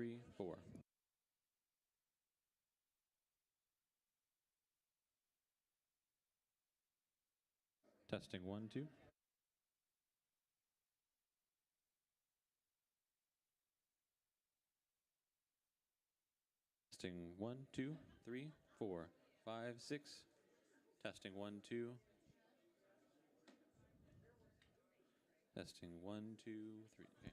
3, 4. Testing 1, 2. Testing 1, 2, 3, 4, 5, 6. Testing 1, 2. Testing 1, 2, 3. Okay.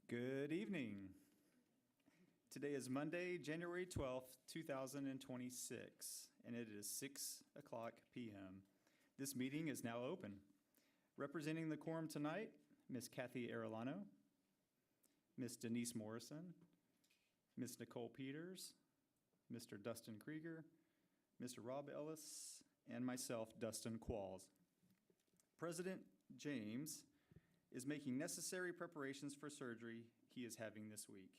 Good evening. Today is Monday, January 12th, 2026, and it is 6 o'clock p.m. This meeting is now open. Representing the quorum tonight, Ms. Kathy Arellano, Ms. Denise Morrison, Ms. Nicole Peters, Mr. Dustin Krieger, Mr. Rob Ellis, and myself, Dustin Qualls. President James is making necessary preparations for surgery he is having this week.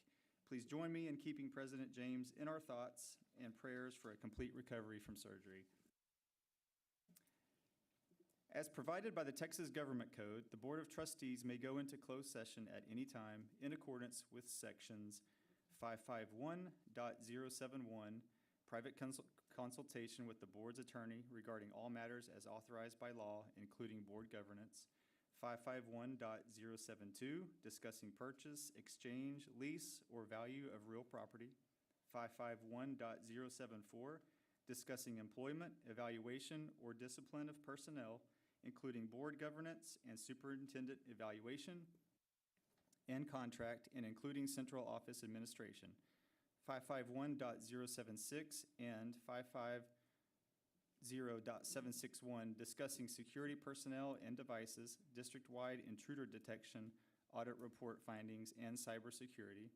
Please join me in keeping President James in our thoughts and prayers for a complete recovery from surgery. As provided by the Texas Government Code, the Board of Trustees may go into closed session at any time in accordance with sections 551.071, private consultation with the board's attorney regarding all matters as authorized by law, including board governance, 551.072, discussing purchase, exchange, lease, or value of real property, 551.074, discussing employment, evaluation, or discipline of personnel, including board governance and superintendent evaluation, and contract, and including central office administration, 551.076 and 550.761, discussing security personnel and devices, district-wide intruder detection, audit report findings, and cybersecurity,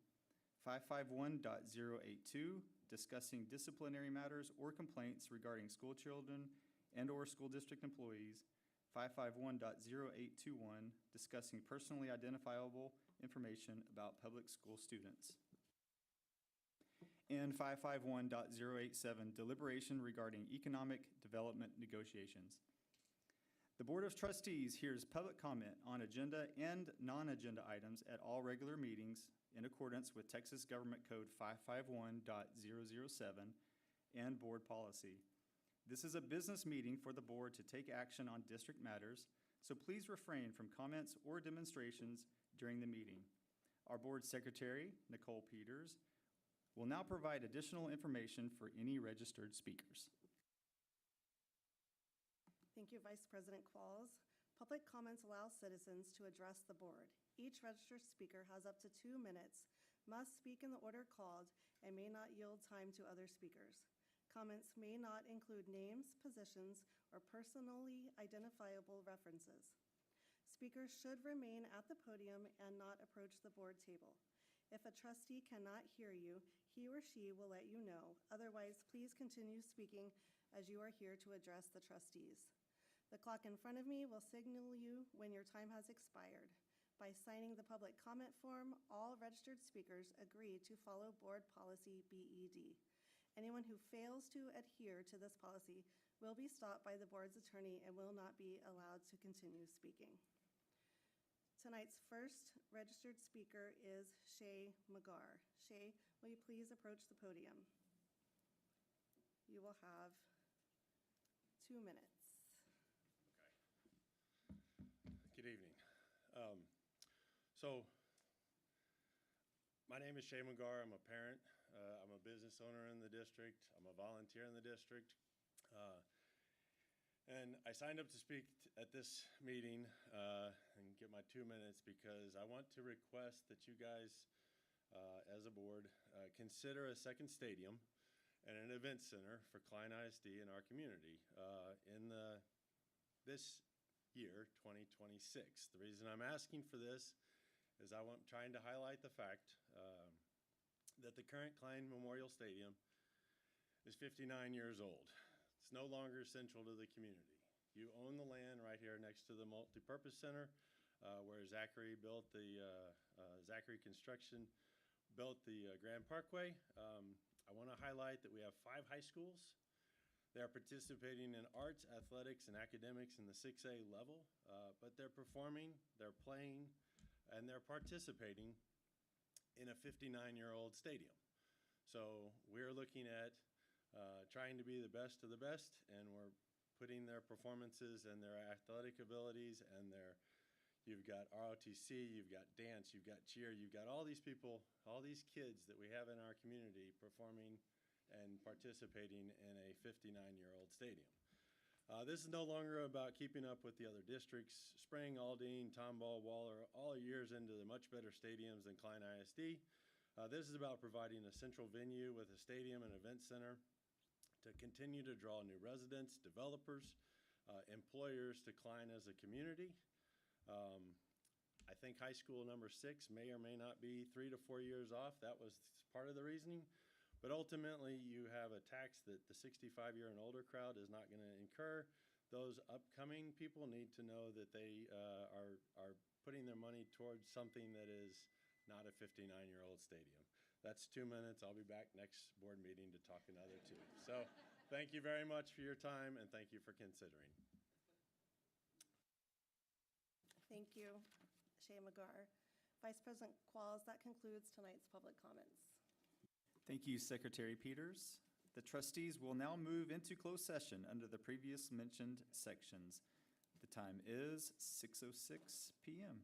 551.082, discussing disciplinary matters or complaints regarding school children and/or school district employees, 551.0821, discussing personally identifiable information about public school students, and 551.087, deliberation regarding economic development negotiations. The Board of Trustees hears public comment on agenda and non-agenda items at all regular meetings in accordance with Texas Government Code 551.007 and board policy. This is a business meeting for the board to take action on district matters, so please refrain from comments or demonstrations during the meeting. Our board secretary, Nicole Peters, will now provide additional information for any registered speakers. Thank you, Vice President Qualls. Public comments allow citizens to address the board. Each registered speaker has up to 2 minutes, must speak in the order called, and may not yield time to other speakers. Comments may not include names, positions, or personally identifiable references. Speakers should remain at the podium and not approach the board table. If a trustee cannot hear you, he or she will let you know. Otherwise, please continue speaking as you are here to address the trustees. The clock in front of me will signal you when your time has expired. By signing the public comment form, all registered speakers agree to follow board policy BED. Anyone who fails to adhere to this policy will be stopped by the board's attorney and will not be allowed to continue speaking. Tonight's first registered speaker is Shay McGarr. Shay, will you please approach the podium? You will have 2 minutes. Okay. Good evening. My name is Shay McGarr. I'm a parent. I'm a business owner in the district. I'm a volunteer in the district. And I signed up to speak at this meeting and get my 2 minutes because I want to request that you guys, as a board, consider a second stadium and an event center for Klein ISD in our community in this year, 2026. The reason I'm asking for this is trying to highlight the fact that the current Klein Memorial Stadium is 59 years old. It's no longer central to the community. You own the land right here next to the multipurpose center where Zachary Construction built the Grand Parkway. I want to highlight that we have 5 high schools. They are participating in arts, athletics, and academics in the 6A level, but they're performing, they're playing, and they're participating in a 59-year-old stadium. So we're looking at trying to be the best of the best, and we're putting their performances and their athletic abilities and you've got ROTC, you've got dance, you've got cheer, you've got all these people, all these kids that we have in our community performing and participating in a 59-year-old stadium. This is no longer about keeping up with the other districts. Spring, Aldine, Tomball, Waller, all are years into the much better stadiums than Klein ISD. This is about providing a central venue with a stadium and event center to continue to draw new residents, developers, employers to Klein as a community. I think high school number 6 may or may not be 3 to 4 years off. That was part of the reasoning. But ultimately, you have a tax that the 65-year and older crowd is not going to incur. Those upcoming people need to know that they are putting their money towards something that is not a 59-year-old stadium. That's 2 minutes. I'll be back next board meeting to talk another 2. So thank you very much for your time, and thank you for considering. Thank you, Shay McGar. Vice President Qualls, that concludes tonight's public comments. Thank you, Secretary Peters. The trustees will now move into closed session under the previous mentioned sections. The time is 6:06 p.m.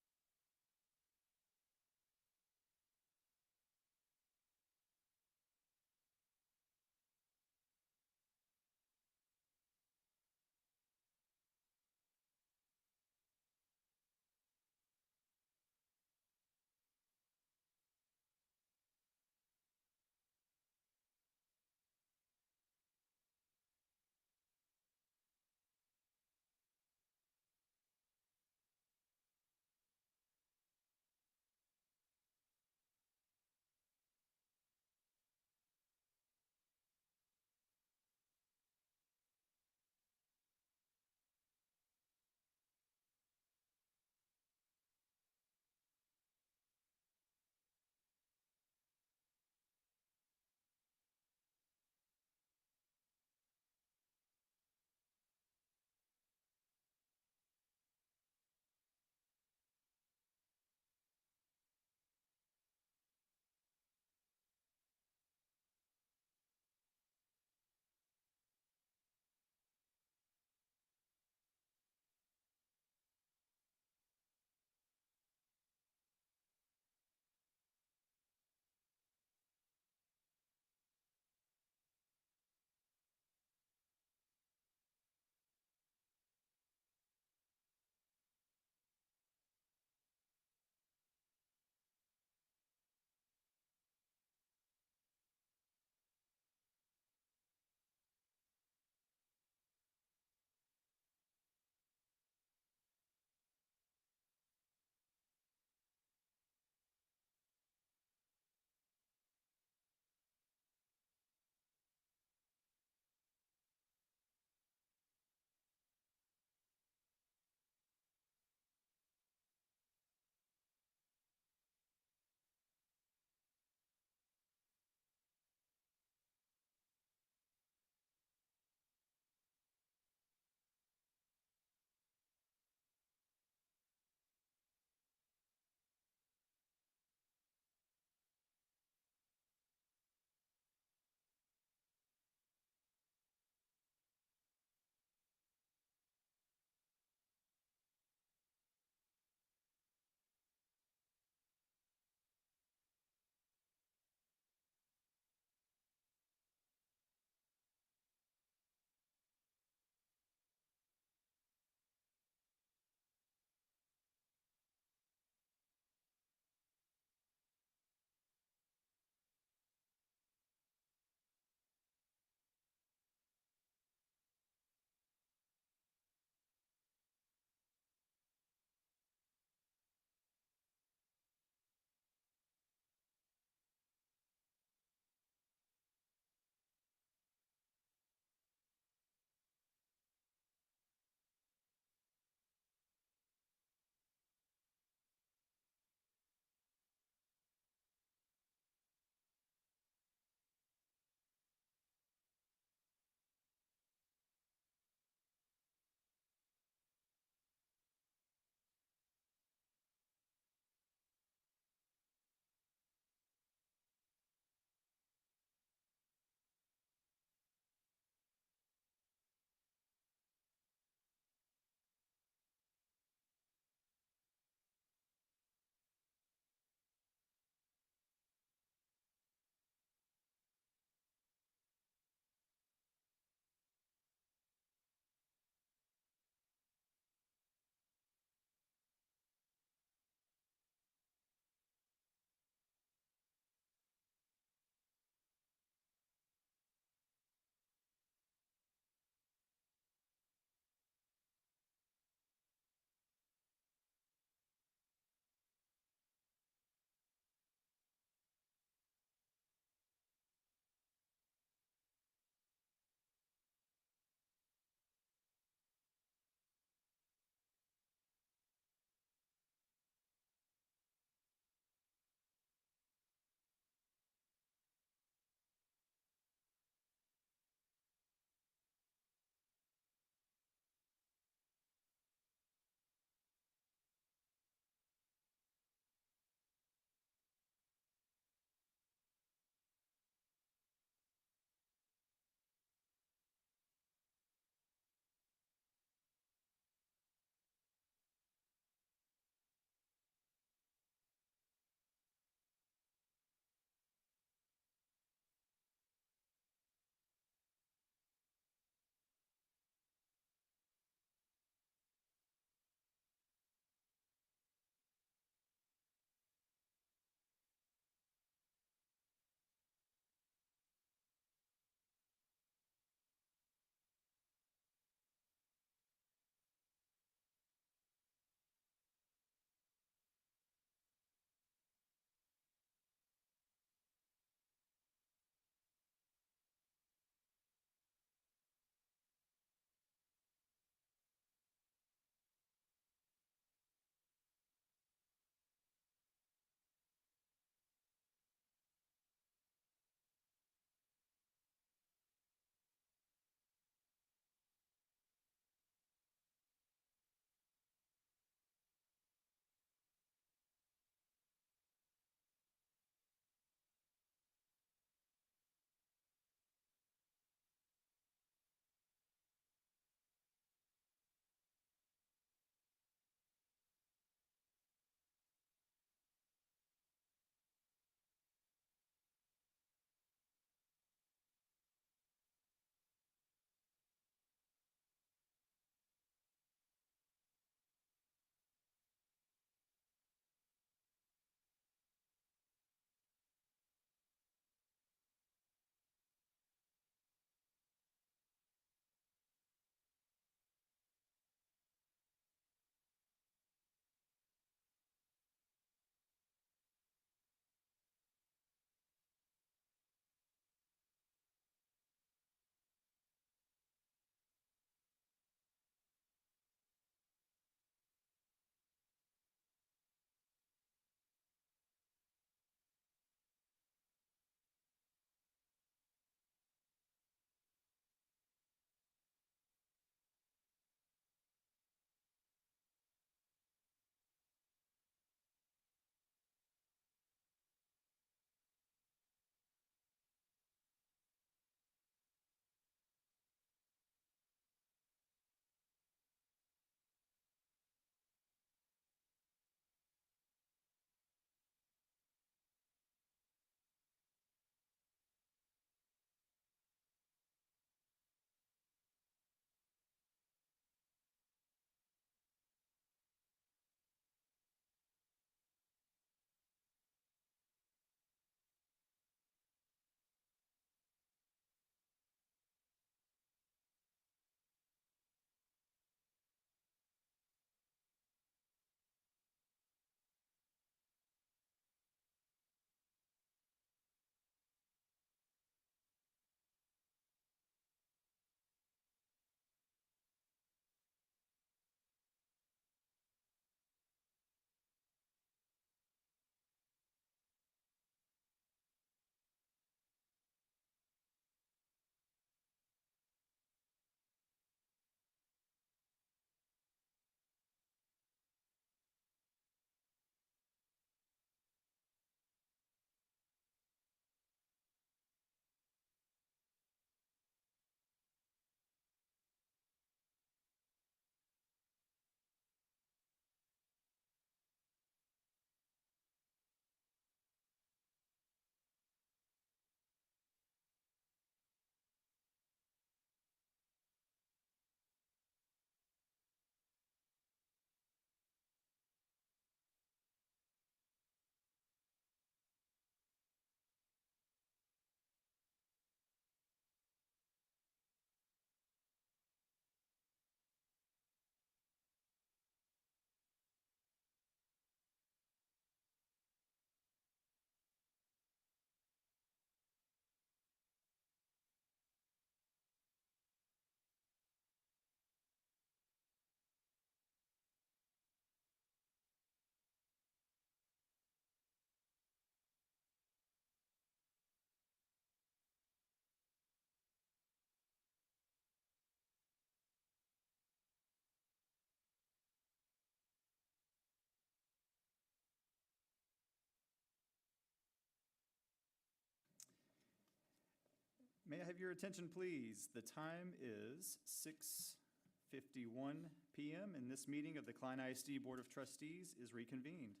May I have your attention, please? The time is 6:51 p.m., and this meeting of the Klein ISD Board of Trustees is reconvened.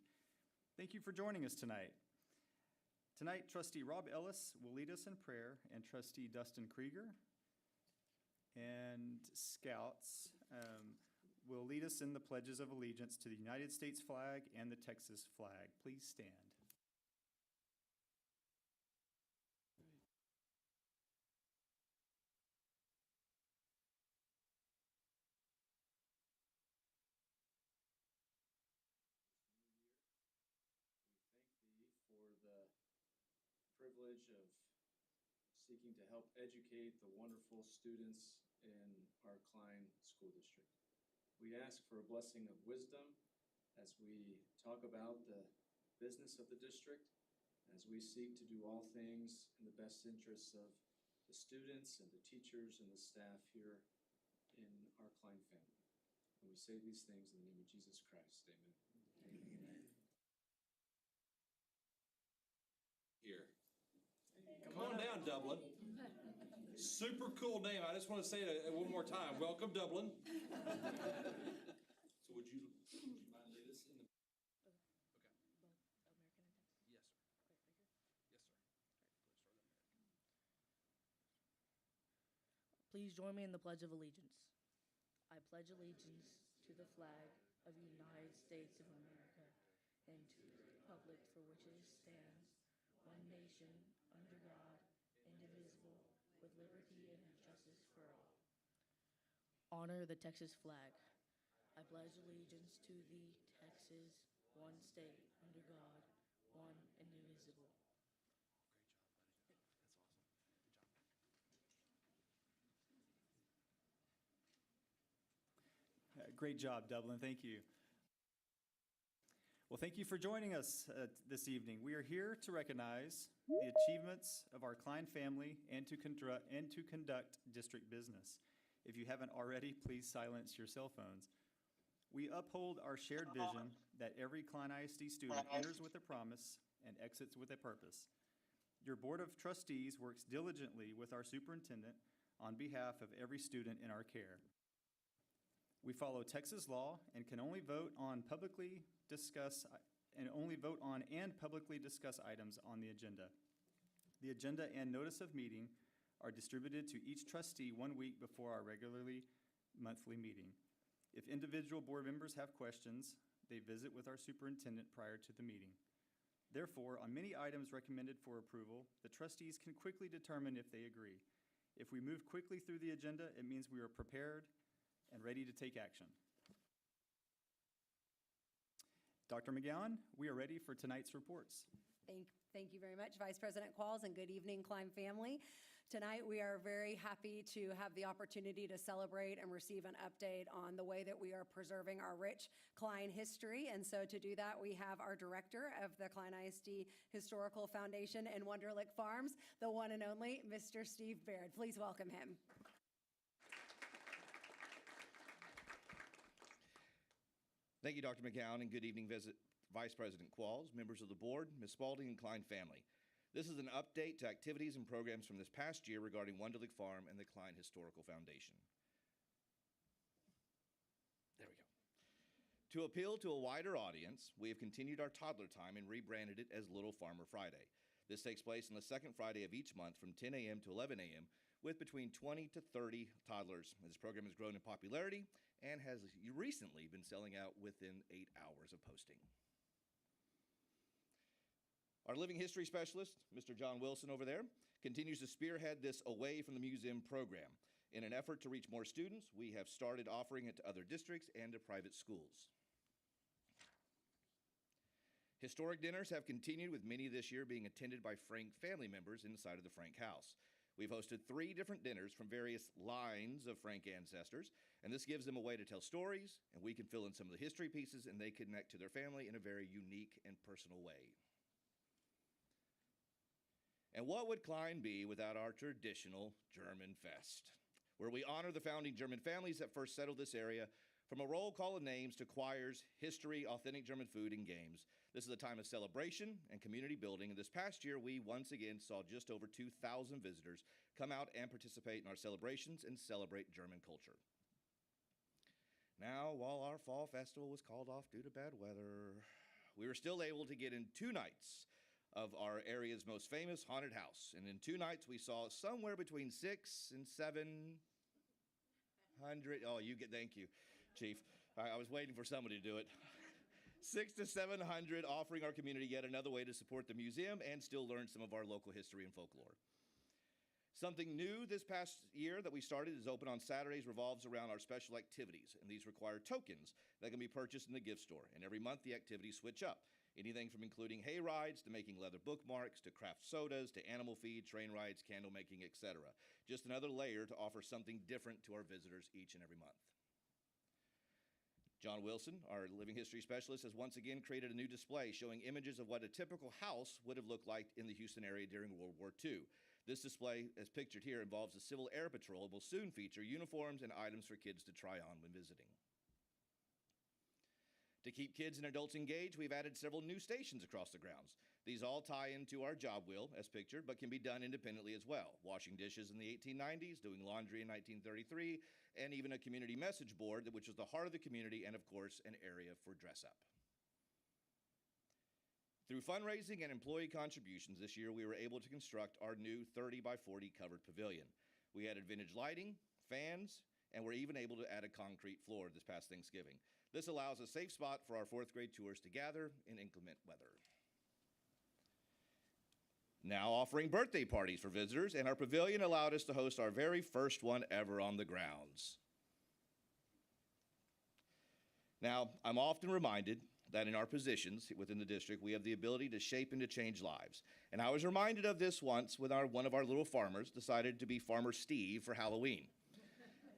Thank you for joining us tonight. Tonight, Trustee Rob Ellis will lead us in prayer, and Trustee Dustin Krieger and Scouts will lead us in the pledges of allegiance to the United States flag and the Texas flag. Please stand. For the privilege of seeking to help educate the wonderful students in our Klein School District. We ask for a blessing of wisdom as we talk about the business of the district, as we seek to do all things in the best interests of the students and the teachers and the staff here in our Klein family. And we say these things in the name of Jesus Christ. Amen. Amen. Here. Come on down, Dublin. Super cool name. I just want to say it one more time. Welcome, Dublin. So would you mind lead us in the... Okay. Yes, sir. Yes, sir. Please join me in the Pledge of Allegiance. I pledge allegiance to the flag of the United States of America and to the republic for which it stands, one nation, under God, indivisible, with liberty and justice for all. Honor the Texas flag. I pledge allegiance to the Texas, one state, under God, one indivisible. Great job, Dublin. Thank you. Well, thank you for joining us this evening. We are here to recognize the achievements of our Klein family and to conduct district business. If you haven't already, please silence your cell phones. We uphold our shared vision that every Klein ISD student enters with a promise and exits with a purpose. Your Board of Trustees works diligently with our superintendent on behalf of every student in our care. We follow Texas law and can only vote on and publicly discuss items on the agenda. The agenda and notice of meeting are distributed to each trustee 1 week before our regularly monthly meeting. If individual board members have questions, they visit with our superintendent prior to the meeting. Therefore, on many items recommended for approval, the trustees can quickly determine if they agree. If we move quickly through the agenda, it means we are prepared and ready to take action. Dr. McGowan, we are ready for tonight's reports. Thank you very much, Vice President Qualls, and good evening, Klein family. Tonight, we are very happy to have the opportunity to celebrate and receive an update on the way that we are preserving our rich Klein history. And so to do that, we have our director of the Klein ISD Historical Foundation and Wunderlich Farms, the one and only Mr. Steve Baird. Please welcome him. Thank you, Dr. McGowan, and good evening, Vice President Qualls, members of the board, Ms. Spalding, and Klein family. This is an update to activities and programs from this past year regarding Wunderlich Farm and the Klein Historical Foundation. There we go. To appeal to a wider audience, we have continued our toddler time and rebranded it as Little Farmer Friday. This takes place on the second Friday of each month from 10 a.m. to 11 a.m. with between 20 to 30 toddlers. This program has grown in popularity and has recently been selling out within 8 hours of posting. Our living history specialist, Mr. John Wilson over there, continues to spearhead this Away from the Museum program. In an effort to reach more students, we have started offering it to other districts and to private schools. Historic dinners have continued, with many this year being attended by Frank family members inside of the Frank house. We've hosted 3 different dinners from various lines of Frank ancestors, and this gives them a way to tell stories, and we can fill in some of the history pieces, and they connect to their family in a very unique and personal way. And what would Klein be without our traditional German Fest, where we honor the founding German families that first settled this area, from a roll call of names to choirs, history, authentic German food, and games. This is a time of celebration and community building, and this past year, we once again saw just over 2,000 visitors come out and participate in our celebrations and celebrate German culture. Now, while our fall festival was called off due to bad weather, we were still able to get in 2 nights of our area's most famous haunted house. And in 2 nights, we saw somewhere between 600 and 700. Oh, thank you, Chief. I was waiting for somebody to do it. 600 to 700, offering our community yet another way to support the museum and still learn some of our local history and folklore. Something new this past year that we started is Open on Saturdays revolves around our special activities, and these require tokens that can be purchased in the gift store. And every month the activities switch up. Anything from including hay rides to making leather bookmarks to craft sodas to animal feed, train rides, candle making, etc. Just another layer to offer something different to our visitors each and every month. John Wilson, our living history specialist, has once again created a new display showing images of what a typical house would have looked like in the Houston area during World War II. This display, as pictured here, involves the Civil Air Patrol and will soon feature uniforms and items for kids to try on when visiting. To keep kids and adults engaged, we've added several new stations across the grounds. These all tie into our job wheel, as pictured, but can be done independently as well. Washing dishes in the 1890s, doing laundry in 1933, and even a community message board, which is the heart of the community and, of course, an area for dress-up. Through fundraising and employee contributions this year, we were able to construct our new 30 by 40 covered pavilion. We added vintage lighting, fans, and we're even able to add a concrete floor this past Thanksgiving. This allows a safe spot for our 4th grade tours to gather in inclement weather. Now offering birthday parties for visitors, and our pavilion allowed us to host our very first one ever on the grounds. Now, I'm often reminded that in our positions within the district, we have the ability to shape and to change lives. And I was reminded of this once when one of our little farmers decided to be Farmer Steve for Halloween.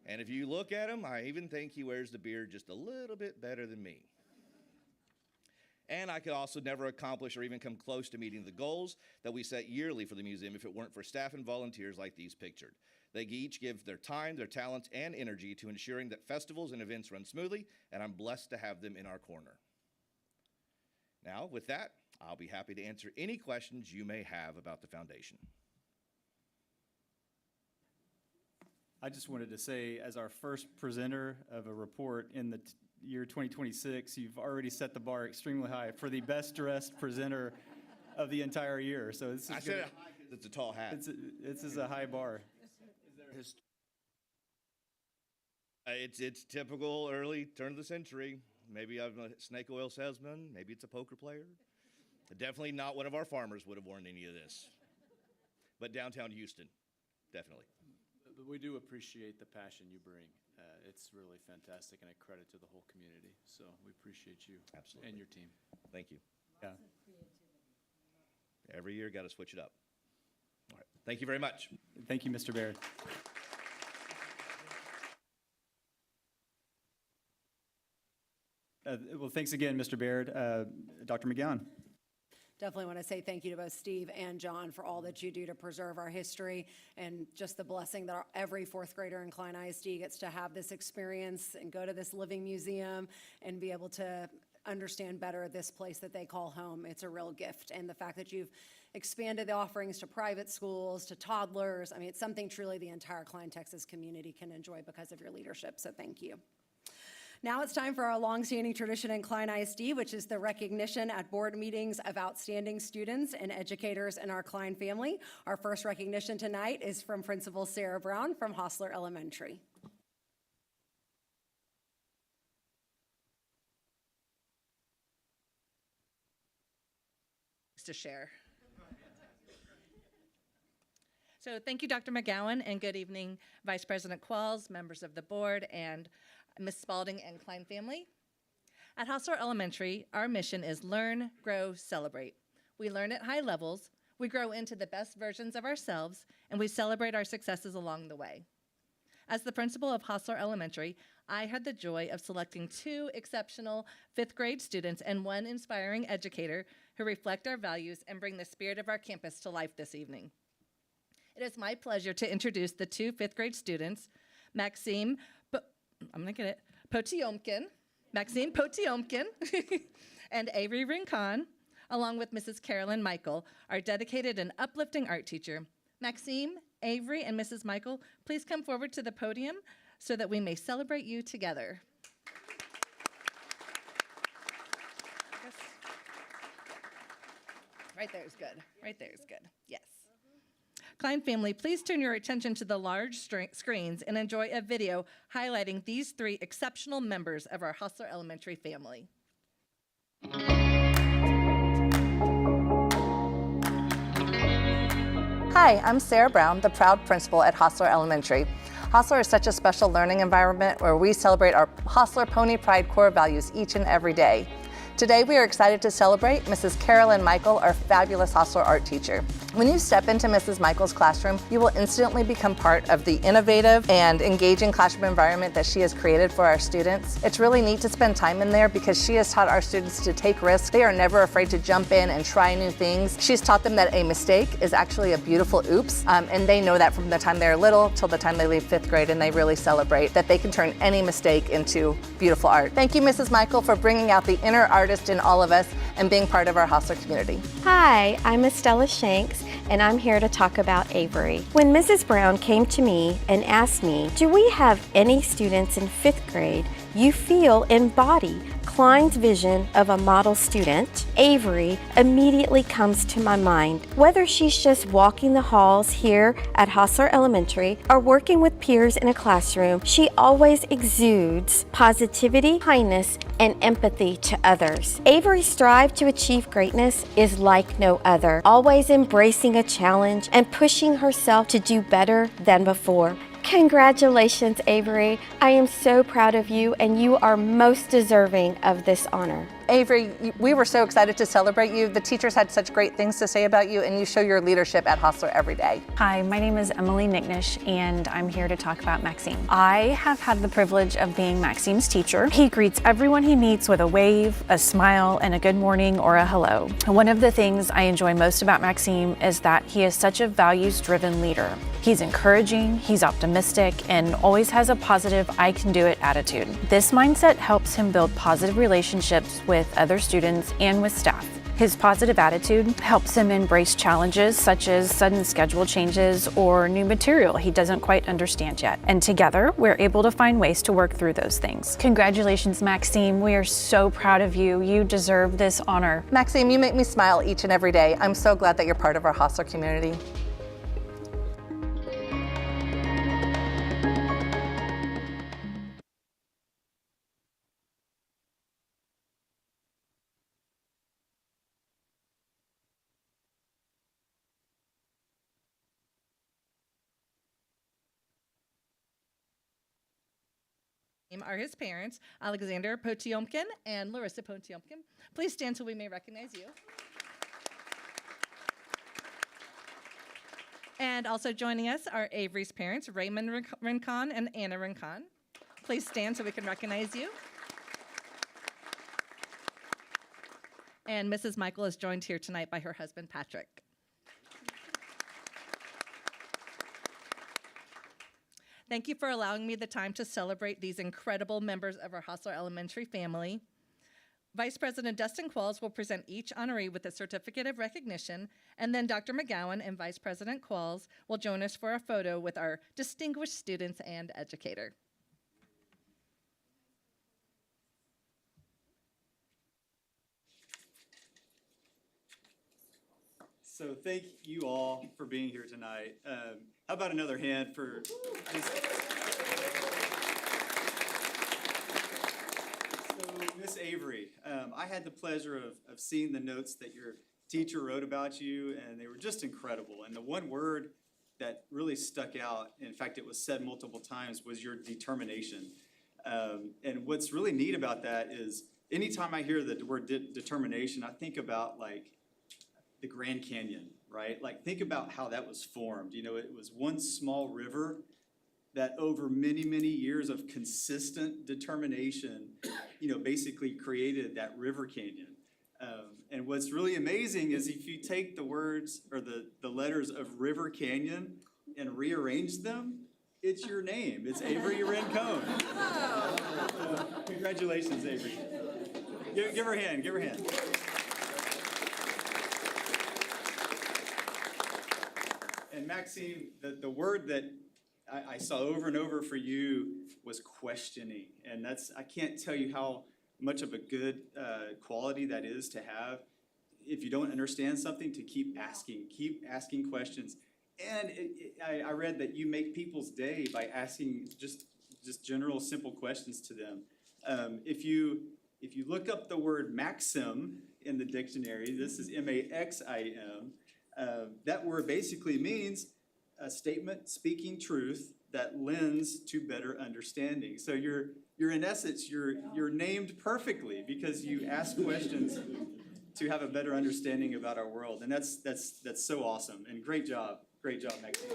And if you look at him, I even think he wears the beard just a little bit better than me. And I could also never accomplish or even come close to meeting the goals that we set yearly for the museum if it weren't for staff and volunteers like these pictured. They each give their time, their talents, and energy to ensuring that festivals and events run smoothly, and I'm blessed to have them in our corner. Now, with that, I'll be happy to answer any questions you may have about the foundation. I just wanted to say, as our first presenter of a report in the year 2026, you've already set the bar extremely high for the best dressed presenter of the entire year. So this is I said it high because it's a tall hat. This is a high bar. It's typical early turn of the century. Maybe I'm a snake oil salesman. Maybe it's a poker player. Definitely not one of our farmers would have worn any of this. But downtown Houston, definitely. But we do appreciate the passion you bring. It's really fantastic and a credit to the whole community. So we appreciate you. Absolutely. And your team. Thank you. Yeah. Every year, got to switch it up. All right. Thank you very much. Thank you, Mr. Baird. Well, thanks again, Mr. Baird. Dr. McGowan. Definitely want to say thank you to both Steve and John for all that you do to preserve our history and just the blessing that every 4th grader in Klein ISD gets to have this experience and go to this living museum and be able to understand better this place that they call home. It's a real gift. And the fact that you've expanded the offerings to private schools, to toddlers, I mean, it's something truly the entire Klein, Texas community can enjoy because of your leadership. So thank you. Now it's time for our longstanding tradition in Klein ISD, which is the recognition at board meetings of outstanding students and educators in our Klein family. Our first recognition tonight is from Principal Sarah Brown from Hostler Elementary. To share. So thank you, Dr. McGowan, and good evening, Vice President Qualls, members of the board, and Ms. Spalding and Klein family. At Hostler Elementary, our mission is learn, grow, celebrate. We learn at high levels, we grow into the best versions of ourselves, and we celebrate our successes along the way. As the principal of Hostler Elementary, I had the joy of selecting 2 exceptional 5th grade students and 1 inspiring educator who reflect our values and bring the spirit of our campus to life this evening. It is my pleasure to introduce the 2 5th grade students, Maxime Potiomkin and Avery Rincon, along with Mrs. Carolyn Michael, our dedicated and uplifting art teacher. Maxime, Avery, and Mrs. Michael, please come forward to the podium so that we may celebrate you together. Right there is good. Right there is good. Yes. Klein family, please turn your attention to the large screens and enjoy a video highlighting these three exceptional members of our Hostler Elementary family. Hi, I'm Sarah Brown, the proud principal at Hostler Elementary. Hostler is such a special learning environment where we celebrate our Hostler Pony Pride core values each and every day. Today, we are excited to celebrate Mrs. Carolyn Michael, our fabulous Hostler art teacher. When you step into Mrs. Michael's classroom, you will instantly become part of the innovative and engaging classroom environment that she has created for our students. It's really neat to spend time in there because she has taught our students to take risks. They are never afraid to jump in and try new things. She's taught them that a mistake is actually a beautiful oops, and they know that from the time they're little till the time they leave 5th grade, and they really celebrate that they can turn any mistake into beautiful art. Thank you, Mrs. Michael, for bringing out the inner artist in all of us and being part of our Hostler community. Hi, I'm Estella Shanks, and I'm here to talk about Avery. When Mrs. Brown came to me and asked me, do we have any students in 5th grade you feel embody Klein's vision of a model student, Avery immediately comes to my mind. Whether she's just walking the halls here at Hostler Elementary or working with peers in a classroom, she always exudes positivity, kindness, and empathy to others. Avery's strive to achieve greatness is like no other, always embracing a challenge and pushing herself to do better than before. Congratulations, Avery. I am so proud of you, and you are most deserving of this honor. Avery, we were so excited to celebrate you. The teachers had such great things to say about you, and you show your leadership at Hostler every day. Hi, my name is Emily Nicknish, and I'm here to talk about Maxime. I have had the privilege of being Maxime's teacher. He greets everyone he meets with a wave, a smile, and a good morning or a hello. One of the things I enjoy most about Maxime is that he is such a values-driven leader. He's encouraging, he's optimistic, and always has a positive I can do it attitude. This mindset helps him build positive relationships with other students and with staff. His positive attitude helps him embrace challenges such as sudden schedule changes or new material he doesn't quite understand yet. And together, we're able to find ways to work through those things. Congratulations, Maxime. We are so proud of you. You deserve this honor. Maxime, you make me smile each and every day. I'm so glad that you're part of our Hostler community. Are his parents, Alexander Potiomkin and Larissa Potiomkin. Please stand so we may recognize you. And also joining us are Avery's parents, Raymond Rincon and Anna Rincon. Please stand so we can recognize you. And Mrs. Michael is joined here tonight by her husband, Patrick. Thank you for allowing me the time to celebrate these incredible members of our Hostler Elementary family. Vice President Dustin Qualls will present each honoree with a certificate of recognition, and then Dr. McGowan and Vice President Qualls will join us for a photo with our distinguished students and educator. So thank you all for being here tonight. How about another hand for just... So, Miss Avery, I had the pleasure of seeing the notes that your teacher wrote about you, and they were just incredible. And the one word that really stuck out, in fact, it was said multiple times, was your determination. And what's really neat about that is anytime I hear the word determination, I think about like the Grand Canyon, right? Like think about how that was formed. You know, it was one small river that over many, many years of consistent determination, you know, basically created that river canyon. And what's really amazing is if you take the words or the letters of River Canyon and rearrange them, it's your name. It's Avery Rincon. Congratulations, Avery. Give her a hand, give her a hand. And Maxine, the word that I saw over and over for you was questioning. And I can't tell you how much of a good quality that is to have. If you don't understand something, to keep asking questions. And I read that you make people's day by asking just general, simple questions to them. If you look up the word maxim in the dictionary, this is M-A-X-I-M, that word basically means a statement speaking truth that lends to better understanding. So you're in essence, you're named perfectly because you ask questions to have a better understanding about our world. And that's so awesome. And great job, Maxine.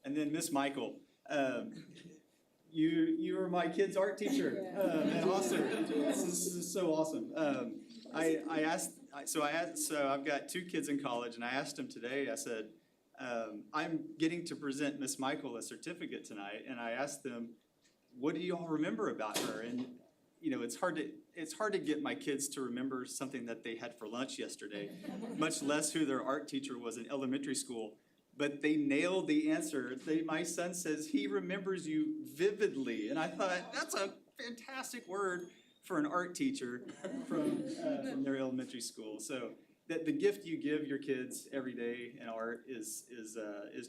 And then Miss Michael, you were my kid's art teacher at Hosler. This is so awesome. So I've got 2 kids in college, and I asked them today. I said, I'm getting to present Miss Michael a certificate tonight, and I asked them, what do you all remember about her? And you know, it's hard to get my kids to remember something that they had for lunch yesterday, much less who their art teacher was in elementary school. But they nailed the answer. My son says he remembers you vividly, and I thought that's a fantastic word for an art teacher from their elementary school. So the gift you give your kids every day in art is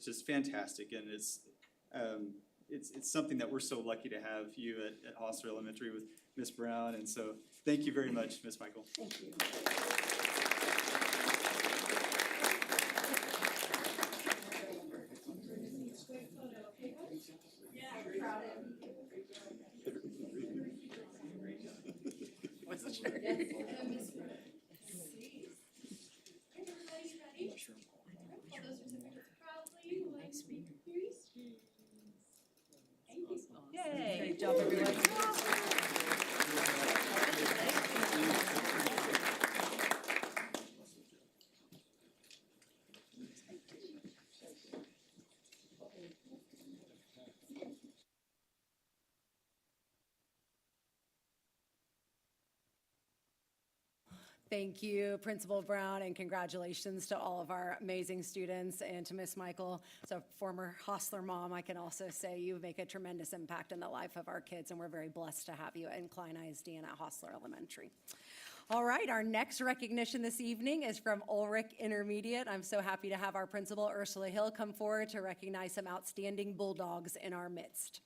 just fantastic, and it's something that we're so lucky to have you at Hosler Elementary with Miss Brown, and so thank you very much, Miss Michael. Thank you. Yay. Great job, everyone. Thank you, Principal Brown, and congratulations to all of our amazing students and to Miss Michael. So former Hosler mom, I can also say you make a tremendous impact in the life of our kids, and we're very blessed to have you in Klein ISD and at Hosler Elementary. All right, our next recognition this evening is from Ulrich Intermediate. I'm so happy to have our principal, Ursula Hill, come forward to recognize some outstanding Bulldogs in our midst.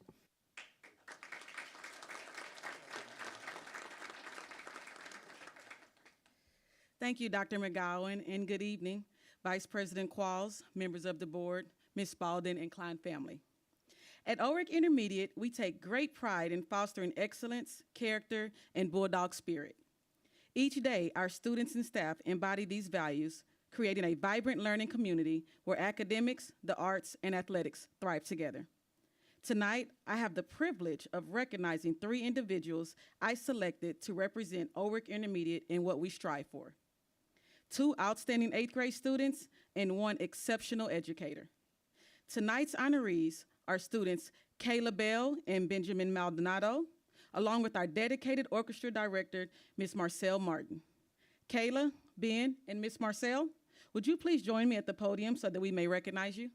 Thank you, Dr. McGowan, and good evening, Vice President Qualls, members of the board, Ms. Spalding, and Klein family. At Ulrich Intermediate, we take great pride in fostering excellence, character, and Bulldog spirit. Each day, our students and staff embody these values, creating a vibrant learning community where academics, the arts, and athletics thrive together. Tonight, I have the privilege of recognizing 3 individuals I selected to represent Ulrich Intermediate in what we strive for. 2 outstanding 8th grade students and 1 exceptional educator. Tonight's honorees are students Kayla Bell and Benjamin Maldonado, along with our dedicated orchestra director, Ms. Marcelle Martin. Kayla, Ben, and Ms. Marcelle, would you please join me at the podium so that we may recognize you?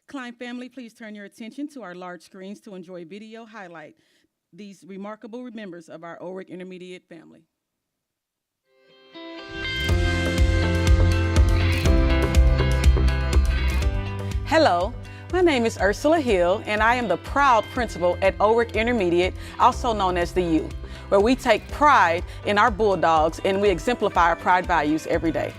Klein family, please turn your attention to our large screens to enjoy video highlight these remarkable members of our Ulrich Intermediate family. Hello, my name is Ursula Hill, and I am the proud principal at Ulrich Intermediate, also known as the U, where we take pride in our Bulldogs and we exemplify our pride values every day.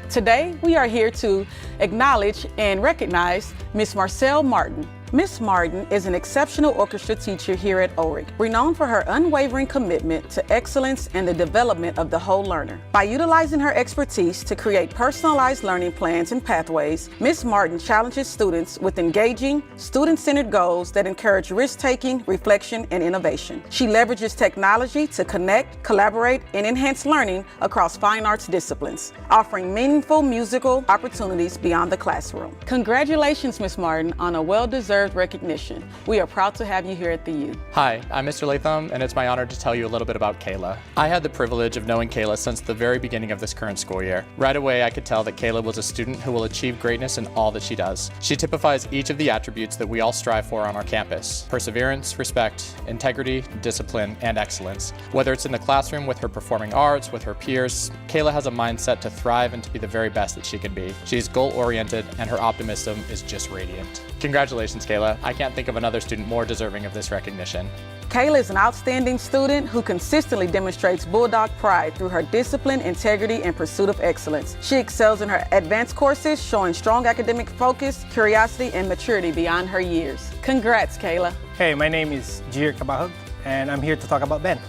Today, we are here to acknowledge and recognize Ms. Marcelle Martin. Miss Martin is an exceptional orchestra teacher here at ORIC, renowned for her unwavering commitment to excellence and the development of the whole learner. By utilizing her expertise to create personalized learning plans and pathways, Miss Martin challenges students with engaging, student-centered goals that encourage risk-taking, reflection, and innovation. She leverages technology to connect, collaborate, and enhance learning across fine arts disciplines, offering meaningful musical opportunities beyond the classroom. Congratulations, Miss Martin, on a well-deserved recognition. We are proud to have you here at the U. Hi, I'm Mr. Latham, and it's my honor to tell you a little bit about Kayla. I had the privilege of knowing Kayla since the very beginning of this current school year. Right away, I could tell that Kayla was a student who will achieve greatness in all that she does. She typifies each of the attributes that we all strive for on our campus: perseverance, respect, integrity, discipline, and excellence. Whether it's in the classroom with her performing arts, with her peers, Kayla has a mindset to thrive and to be the very best that she can be. She's goal-oriented, and her optimism is just radiant. Congratulations, Kayla. I can't think of another student more deserving of this recognition. Kayla is an outstanding student who consistently demonstrates Bulldog pride through her discipline, integrity, and pursuit of excellence. She excels in her advanced courses, showing strong academic focus, curiosity, and maturity beyond her years. Congrats, Kayla. Hey, my name is Jir Kabahag, and I'm here to talk about Ben.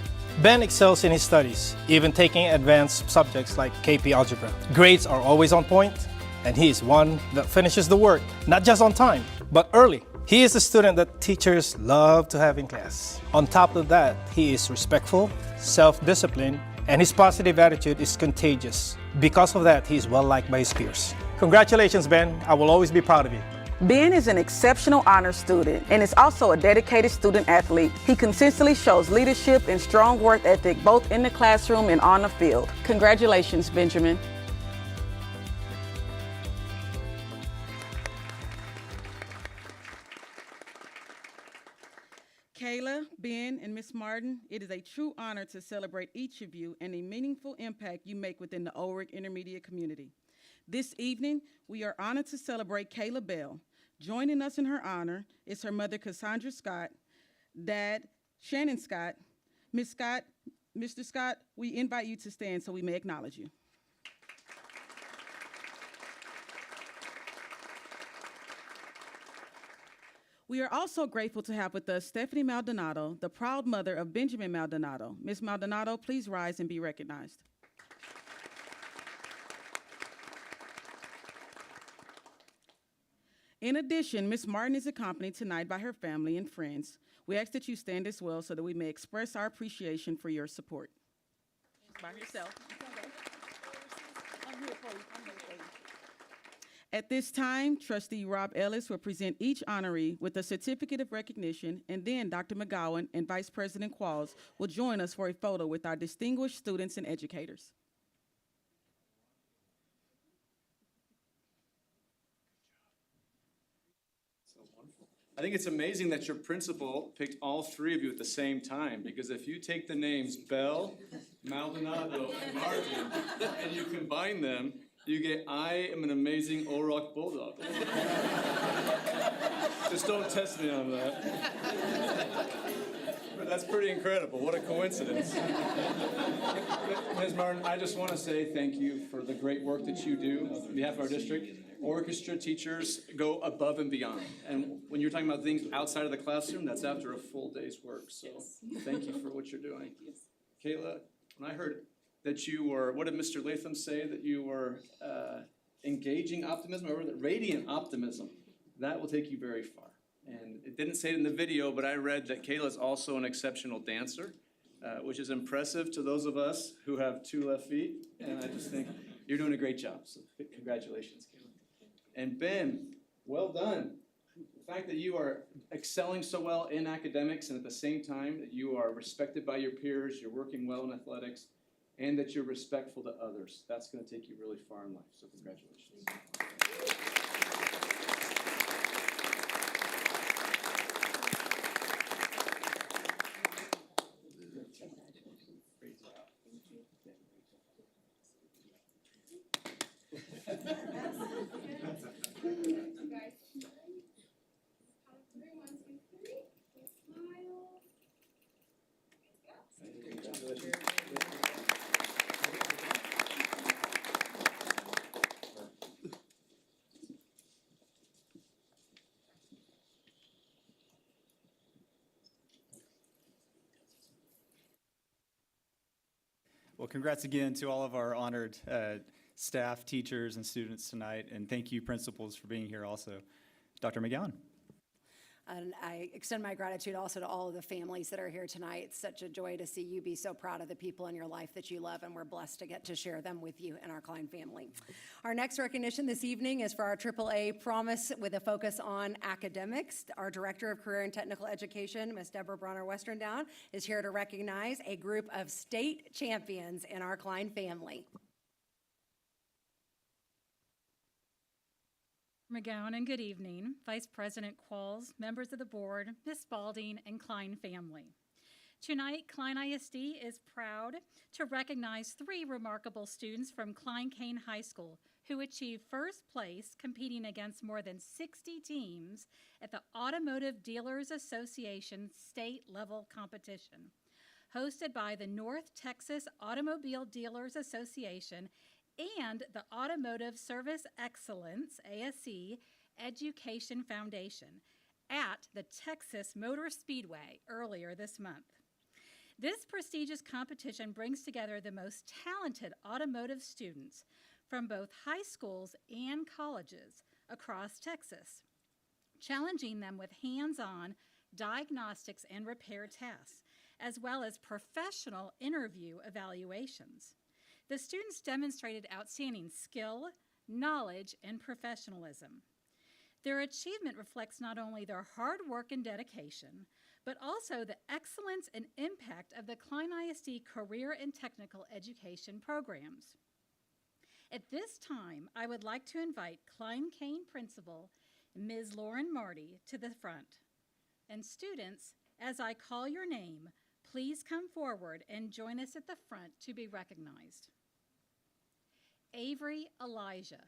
Ben excels in his studies, even taking advanced subjects like KP Algebra. Grades are always on point, and he is one that finishes the work, not just on time, but early. He is a student that teachers love to have in class. On top of that, he is respectful, self-disciplined, and his positive attitude is contagious. Because of that, he is well-liked by his peers. Congratulations, Ben. I will always be proud of you. Ben is an exceptional honor student and is also a dedicated student athlete. He consistently shows leadership and strong work ethic both in the classroom and on the field. Congratulations, Benjamin. Kayla, Ben, and Miss Martin, it is a true honor to celebrate each of you and the meaningful impact you make within the ORIC Intermediate community. This evening, we are honored to celebrate Kayla Bell. Joining us in her honor is her mother, Cassandra Scott, dad, Shannon Scott. Ms. Scott, Mr. Scott, we invite you to stand so we may acknowledge you. We are also grateful to have with us Stephanie Maldonado, the proud mother of Benjamin Maldonado. Ms. Maldonado, please rise and be recognized. In addition, Ms. Martin is accompanied tonight by her family and friends. We ask that you stand as well so that we may express our appreciation for your support. By yourself. I'm here for you. At this time, Trustee Rob Ellis will present each honoree with a certificate of recognition, and then Dr. McGowan and Vice President Qualls will join us for a photo with our distinguished students and educators. I think it's amazing that your principal picked all three of you at the same time, because if you take the names Bell, Maldonado, and Martin, and you combine them, you get, I am an amazing O'Rourke Bulldog. Just don't test me on that. But that's pretty incredible. What a coincidence. Ms. Martin, I just want to say thank you for the great work that you do on behalf of our district. Orchestra teachers go above and beyond. And when you're talking about things outside of the classroom, that's after a full day's work. So thank you for what you're doing. Kayla, when I heard that you were, what did Mr. Latham say, that you were engaging optimism, or radiant optimism, that will take you very far. And it didn't say it in the video, but I read that Kayla is also an exceptional dancer, which is impressive to those of us who have 2 left feet. And I just think you're doing a great job. So congratulations, Kayla. And Ben, well done. The fact that you are excelling so well in academics, and at the same time that you are respected by your peers, you're working well in athletics, and that you're respectful to others, that's going to take you really far in life. So congratulations. Well, congrats again to all of our honored staff, teachers, and students tonight, and thank you, principals, for being here also. Dr. McGowan. And I extend my gratitude also to all of the families that are here tonight. It's such a joy to see you be so proud of the people in your life that you love, and we're blessed to get to share them with you and our Klein family. Our next recognition this evening is for our AAA Promise with a focus on academics. Our Director of Career and Technical Education, Ms. Deborah Bronner-Westerdown, is here to recognize a group of state champions in our Klein family. McGowan, and good evening. Vice President Qualls, members of the board, Ms. Spalding, and Klein family. Tonight, Klein ISD is proud to recognize 3 remarkable students from Klein-Cain High School who achieved first place competing against more than 60 teams at the Automotive Dealers Association state-level competition. Hosted by the North Texas Automobile Dealers Association and the Automotive Service Excellence, ASE, Education Foundation at the Texas Motor Speedway earlier this month. This prestigious competition brings together the most talented automotive students from both high schools and colleges across Texas, challenging them with hands-on diagnostics and repair tasks, as well as professional interview evaluations. The students demonstrated outstanding skill, knowledge, and professionalism. Their achievement reflects not only their hard work and dedication, but also the excellence and impact of the Klein ISD career and technical education programs. At this time, I would like to invite Klein-Cain Principal, Ms. Lauren Marty, to the front. And students, as I call your name, please come forward and join us at the front to be recognized. Avery Elijah.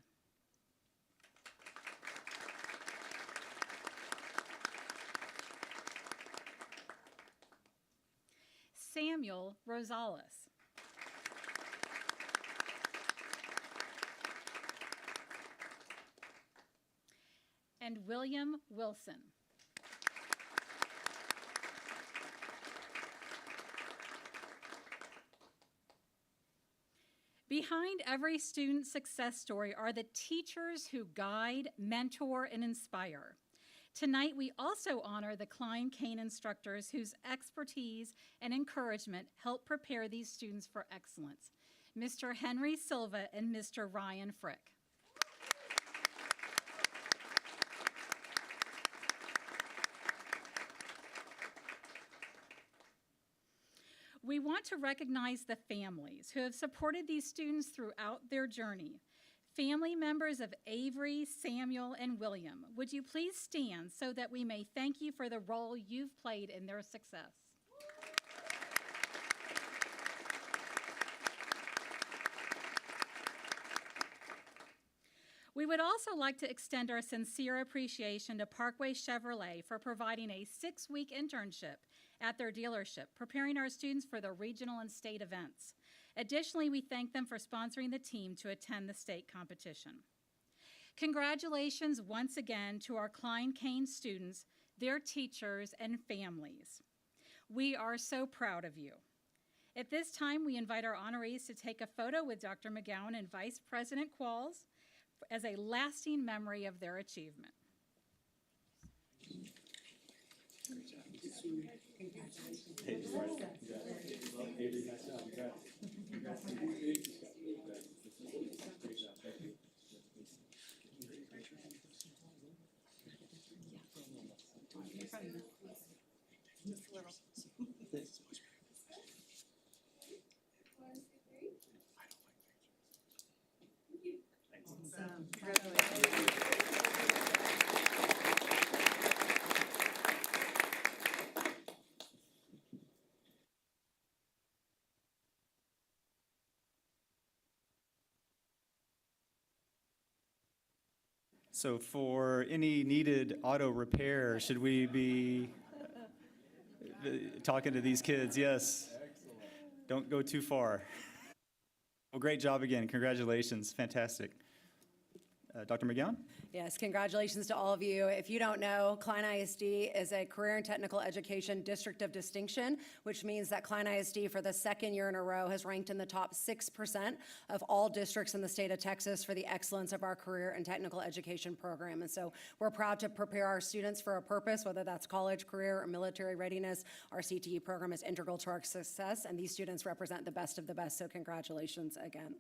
Samuel Rosales. And William Wilson. Behind every student's success story are the teachers who guide, mentor, and inspire. Tonight, we also honor the Klein-Cain instructors whose expertise and encouragement help prepare these students for excellence, Mr. Henry Silva and Mr. Ryan Frick. We want to recognize the families who have supported these students throughout their journey. Family members of Avery, Samuel, and William, would you please stand so that we may thank you for the role you've played in their success? We would also like to extend our sincere appreciation to Parkway Chevrolet for providing a 6-week internship at their dealership, preparing our students for the regional and state events. Additionally, we thank them for sponsoring the team to attend the state competition. Congratulations once again to our Klein-Cain students, their teachers, and families. We are so proud of you. At this time, we invite our honorees to take a photo with Dr. McGowan and Vice President Qualls as a lasting memory of their achievement. So for any needed auto repair, should we be talking to these kids? Yes. Don't go too far. Well, great job again. Congratulations. Fantastic. Dr. McGowan? Yes, congratulations to all of you. If you don't know, Klein ISD is a Career and Technical Education District of Distinction, which means that Klein ISD for the second year in a row has ranked in the top 6% of all districts in the state of Texas for the excellence of our career and technical education program. And so we're proud to prepare our students for a purpose, whether that's college, career, or military readiness. Our CTE program is integral to our success, and these students represent the best of the best, so congratulations again.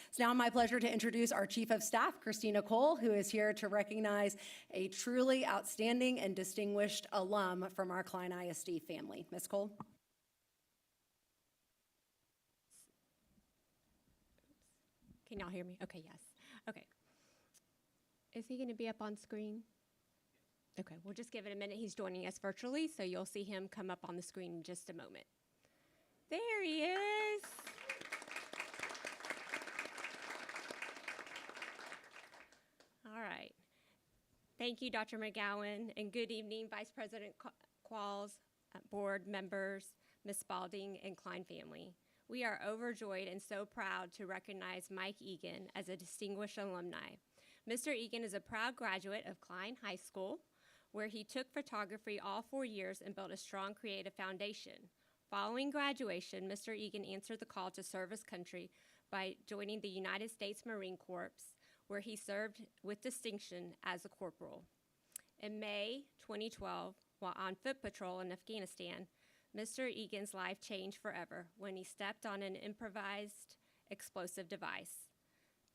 It's now my pleasure to introduce our Chief of Staff, Christina Cole, who is here to recognize a truly outstanding and distinguished alum from our Klein ISD family. Ms. Cole? Can y'all hear me? Okay, yes. Okay. Is he going to be up on screen? Okay, we'll just give it a minute. He's joining us virtually, so you'll see him come up on the screen in just a moment. There he is. All right. Thank you, Dr. McGowan, and good evening, Vice President Qualls, board members, Ms. Spalding, and Klein family. We are overjoyed and so proud to recognize Mike Egan as a distinguished alumni. Mr. Egan is a proud graduate of Klein High School, where he took photography all 4 years and built a strong creative foundation. Following graduation, Mr. Egan answered the call to serve his country by joining the United States Marine Corps, where he served with distinction as a corporal. In May 2012, while on foot patrol in Afghanistan, Mr. Egan's life changed forever when he stepped on an improvised explosive device.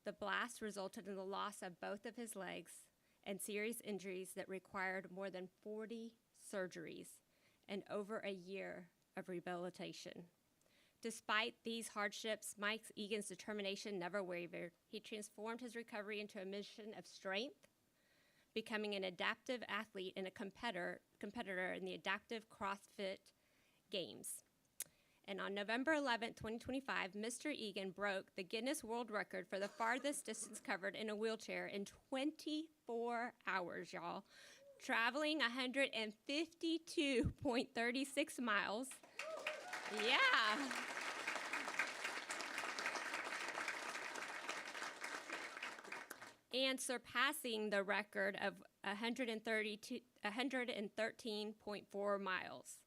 The blast resulted in the loss of both of his legs and serious injuries that required more than 40 surgeries and over a year of rehabilitation. Despite these hardships, Mike Egan's determination never wavered. He transformed his recovery into a mission of strength, becoming an adaptive athlete and a competitor in the adaptive CrossFit Games. And on November 11, 2025, Mr. Egan broke the Guinness World Record for the farthest distance covered in a wheelchair in 24 hours, y'all, traveling 152.36 miles. Yeah. And surpassing the record of 113.4 miles.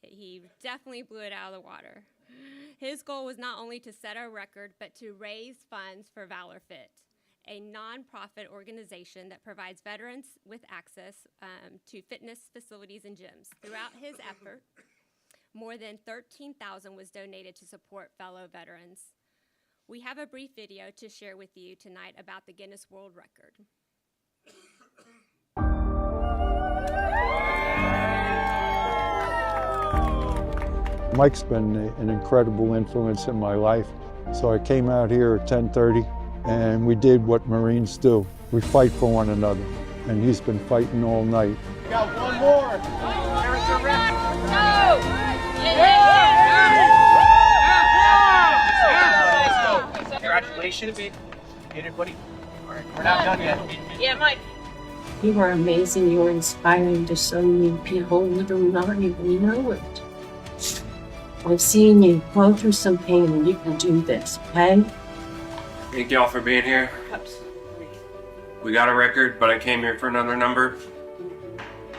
He definitely blew it out of the water. His goal was not only to set a record, but to raise funds for Valor Fit, a nonprofit organization that provides veterans with access to fitness facilities and gyms. Throughout his effort, more than $13,000 was donated to support fellow veterans. We have a brief video to share with you tonight about the Guinness World Record. Mike's been an incredible influence in my life. So I came out here at 10:30 and we did what Marines do. We fight for one another. And he's been fighting all night. We got one more. There's the record. No! Congratulations. Get it, buddy. All right, we're not done yet. Yeah, Mike. You are amazing. You're inspiring to so many people who do not even know it. I've seen you go through some pain and you can do this, okay? Thank y'all for being here. Absolutely. We got a record, but I came here for another number.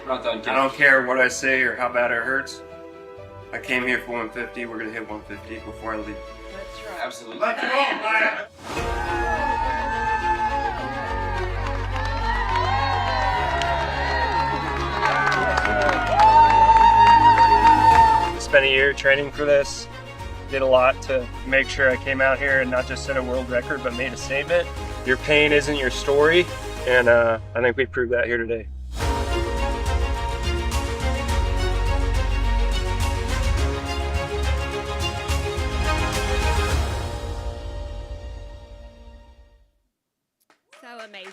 Not done. I don't care what I say or how bad it hurts. I came here for 150. We're gonna hit 150 before I leave. That's right. Absolutely. Let's go, Maya! Spent a year training for this. Did a lot to make sure I came out here and not just set a world record, but made a statement. Your pain isn't your story, and I think we proved that here today. So amazing.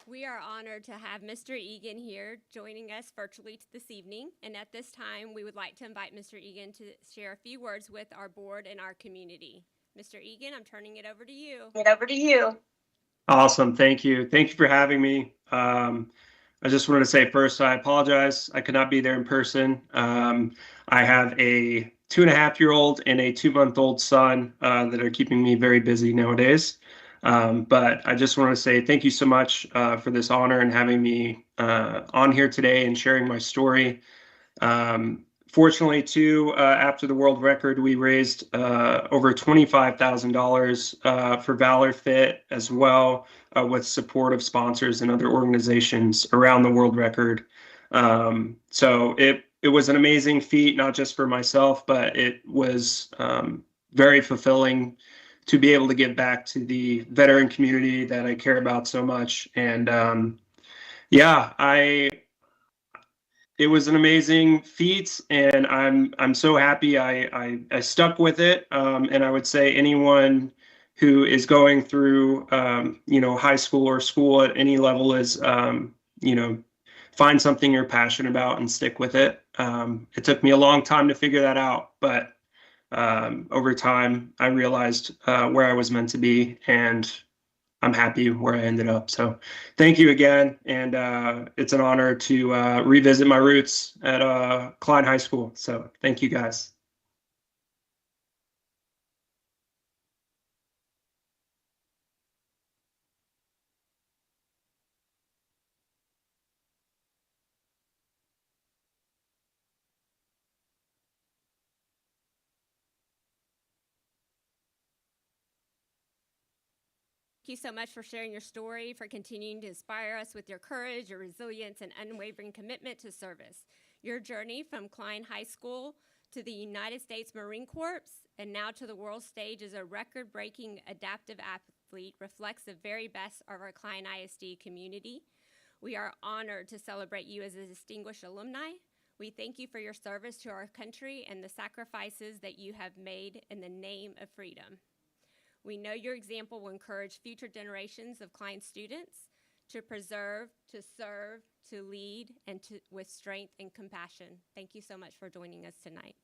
We are honored to have Mr. Egan here joining us virtually this evening. And at this time, we would like to invite Mr. Egan to share a few words with our board and our community. Mr. Egan, I'm turning it over to you. Awesome. Thank you. Thank you for having me. I just wanted to say first, I apologize. I could not be there in person. I have a 2.5-year-old and a 2-month-old son that are keeping me very busy nowadays. But I just want to say thank you so much for this honor and having me on here today and sharing my story. Fortunately, too, after the world record, we raised over $25,000 for Valor Fit as well, with support of sponsors and other organizations around the world record. So it was an amazing feat, not just for myself, but it was very fulfilling to be able to give back to the veteran community that I care about so much. And it was an amazing feat, and I'm so happy I stuck with it. And I would say anyone who is going through high school or school at any level is find something you're passionate about and stick with it. It took me a long time to figure that out, but over time I realized where I was meant to be, and I'm happy where I ended up. So thank you again. And it's an honor to revisit my roots at Klein High School. So thank you, guys. Thank you so much for sharing your story, for continuing to inspire us with your courage, your resilience, and unwavering commitment to service. Your journey from Klein High School to the United States Marine Corps and now to the world stage as a record-breaking adaptive athlete reflects the very best of our Klein ISD community. We are honored to celebrate you as a distinguished alumni. We thank you for your service to our country and the sacrifices that you have made in the name of freedom. We know your example will encourage future generations of Klein students to preserve, to serve, to lead, and with strength and compassion. Thank you so much for joining us tonight.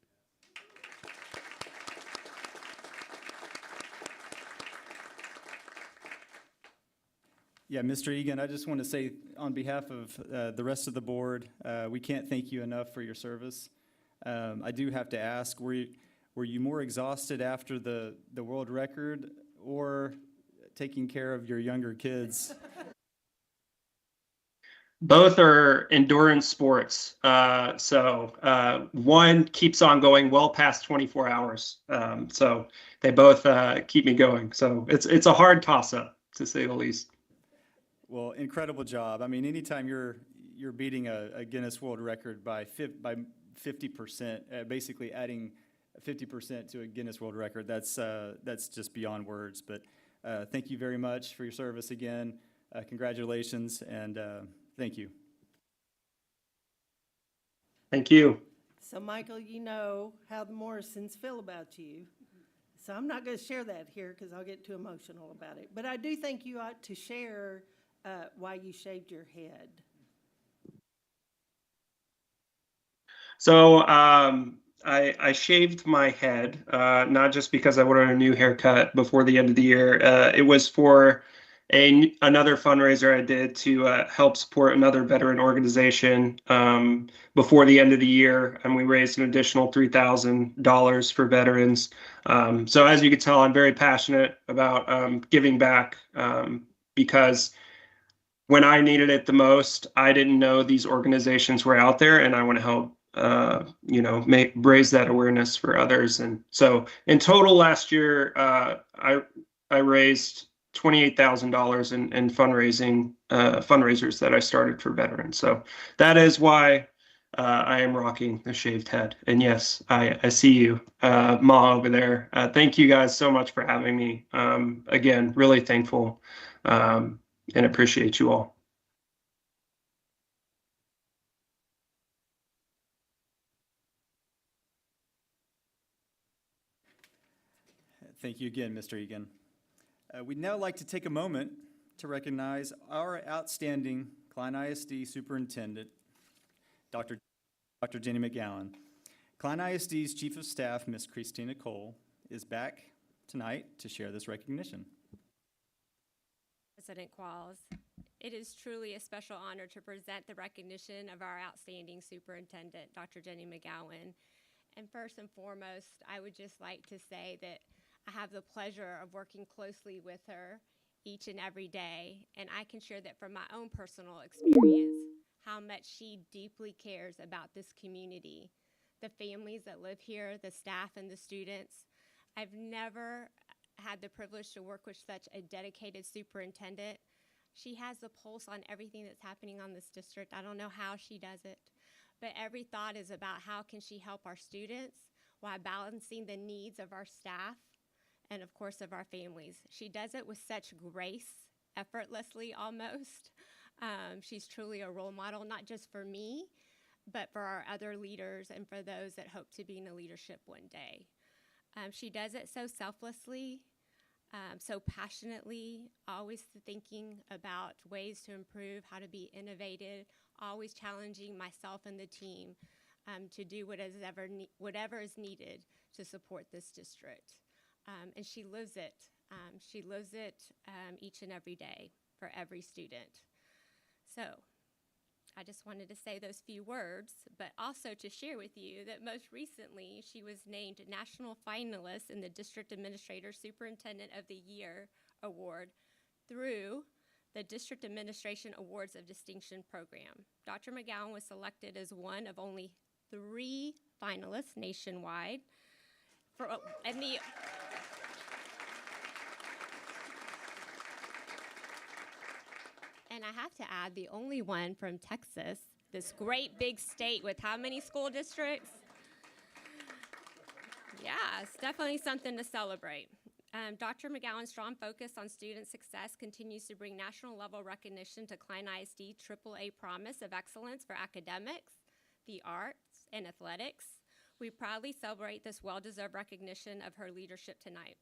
Yeah, Mr. Egan, I just want to say on behalf of the rest of the board, we can't thank you enough for your service. I do have to ask, were you more exhausted after the world record or taking care of your younger kids? Both are endurance sports. One keeps on going well past 24 hours. So they both keep me going. So it's a hard toss-up, to say the least. Well, incredible job. I mean, anytime you're beating a Guinness World Record by 50%, basically adding 50% to a Guinness World Record, that's just beyond words. But thank you very much for your service again. Congratulations, and thank you. Thank you. So, Michael, you know how the Morrisons feel about you. So I'm not going to share that here because I'll get too emotional about it. But I do think you ought to share why you shaved your head. So I shaved my head, not just because I wanted a new haircut before the end of the year. It was for another fundraiser I did to help support another veteran organization before the end of the year, and we raised an additional $3,000 for veterans. So as you can tell, I'm very passionate about giving back because when I needed it the most, I didn't know these organizations were out there, and I want to help raise that awareness for others. And so in total last year, I raised $28,000 in fundraisers that I started for veterans. So that is why I am rocking the shaved head. And yes, I see you, Ma over there. Thank you guys so much for having me. Again, really thankful and appreciate you all. Thank you again, Mr. Egan. We'd now like to take a moment to recognize our outstanding Klein ISD Superintendent, Dr. Jenny McGowan. Klein ISD's Chief of Staff, Ms. Christina Cole, is back tonight to share this recognition. President Qualls, it is truly a special honor to present the recognition of our outstanding superintendent, Dr. Jenny McGowan. And first and foremost, I would just like to say that I have the pleasure of working closely with her each and every day, and I can share that from my own personal experience, how much she deeply cares about this community, the families that live here, the staff and the students. I've never had the privilege to work with such a dedicated superintendent. She has the pulse on everything that's happening on this district. I don't know how she does it, but every thought is about how can she help our students while balancing the needs of our staff and of course of our families. She does it with such grace, effortlessly almost. She's truly a role model, not just for me, but for our other leaders and for those that hope to be in a leadership one day. She does it so selflessly, so passionately, always thinking about ways to improve, how to be innovative, always challenging myself and the team to do whatever is needed to support this district. And she lives it. She lives it each and every day for every student. So I just wanted to say those few words, but also to share with you that most recently she was named national finalist in the District Administrator Superintendent of the Year Award through the District Administration Awards of Distinction program. Dr. McGowan was selected as one of only 3 finalists nationwide And I have to add, the only one from Texas, this great big state with how many school districts? Yeah, it's definitely something to celebrate. Dr. McGowan's strong focus on student success continues to bring national level recognition to Klein ISD AAA Promise of Excellence for academics, the arts, and athletics. We proudly celebrate this well-deserved recognition of her leadership tonight.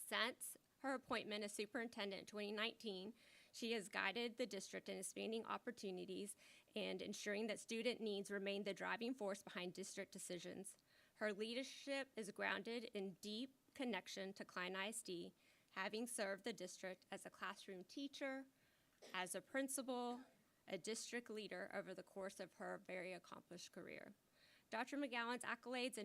Since her appointment as superintendent in 2019, she has guided the district in expanding opportunities and ensuring that student needs remain the driving force behind district decisions. Her leadership is grounded in deep connection to Klein ISD, having served the district as a classroom teacher, as a principal, a district leader over the course of her very accomplished career. Dr. McGowan's accolades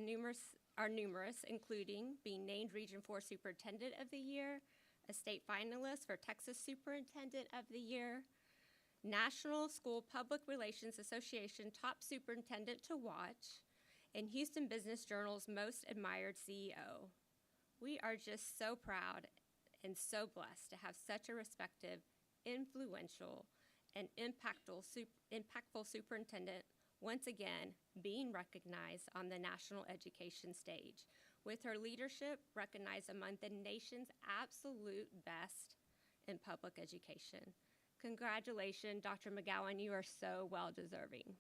are numerous, including being named Region 4 Superintendent of the Year, a state finalist for Texas Superintendent of the Year, National School Public Relations Association Top Superintendent to Watch, and Houston Business Journal's Most Admired CEO. We are just so proud and so blessed to have such a respected, influential, and impactful superintendent once again being recognized on the national education stage, with her leadership recognized among the nation's absolute best in public education. Congratulations, Dr. McGowan, you are so well deserving.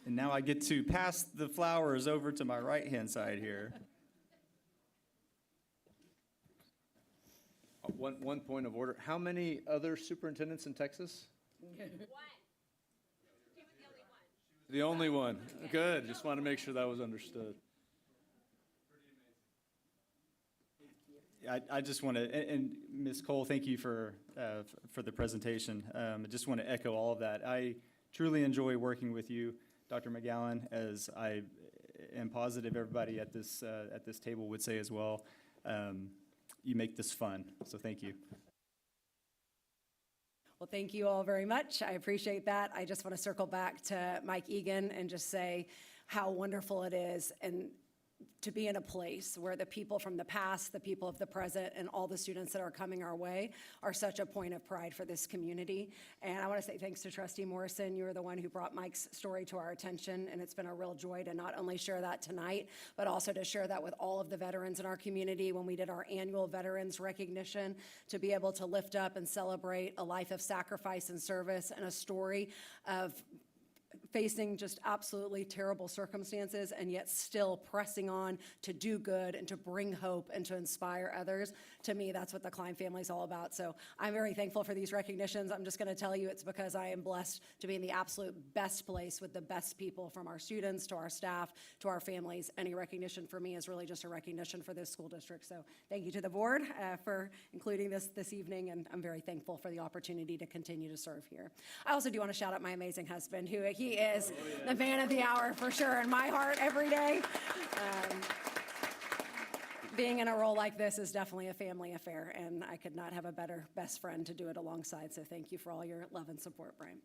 And now I get to pass the flowers over to my right-hand side here. One point of order. How many other superintendents in Texas? The only one. Good. Just want to make sure that was understood. I just want to, and Ms. Cole, thank you for the presentation. I just want to echo all of that. I truly enjoy working with you, Dr. McGowan, as I am positive everybody at this table would say as well. You make this fun, so thank you. Well, thank you all very much. I appreciate that. I just want to circle back to Mike Egan and just say how wonderful it is and to be in a place where the people from the past, the people of the present, and all the students that are coming our way are such a point of pride for this community. And I want to say thanks to Trustee Morrison. You were the one who brought Mike's story to our attention, and it's been a real joy to not only share that tonight, but also to share that with all of the veterans in our community when we did our annual veterans recognition, to be able to lift up and celebrate a life of sacrifice and service and a story of facing just absolutely terrible circumstances and yet still pressing on to do good and to bring hope and to inspire others. To me, that's what the Klein family is all about. So I'm very thankful for these recognitions. I'm just going to tell you it's because I am blessed to be in the absolute best place with the best people, from our students to our staff to our families. Any recognition for me is really just a recognition for this school district. So thank you to the board for including this evening, and I'm very thankful for the opportunity to continue to serve here. I also do want to shout out my amazing husband, who he is the man of the hour for sure in my heart every day. Being in a role like this is definitely a family affair, and I could not have a better best friend to do it alongside, so thank you for all your love and support, Brian.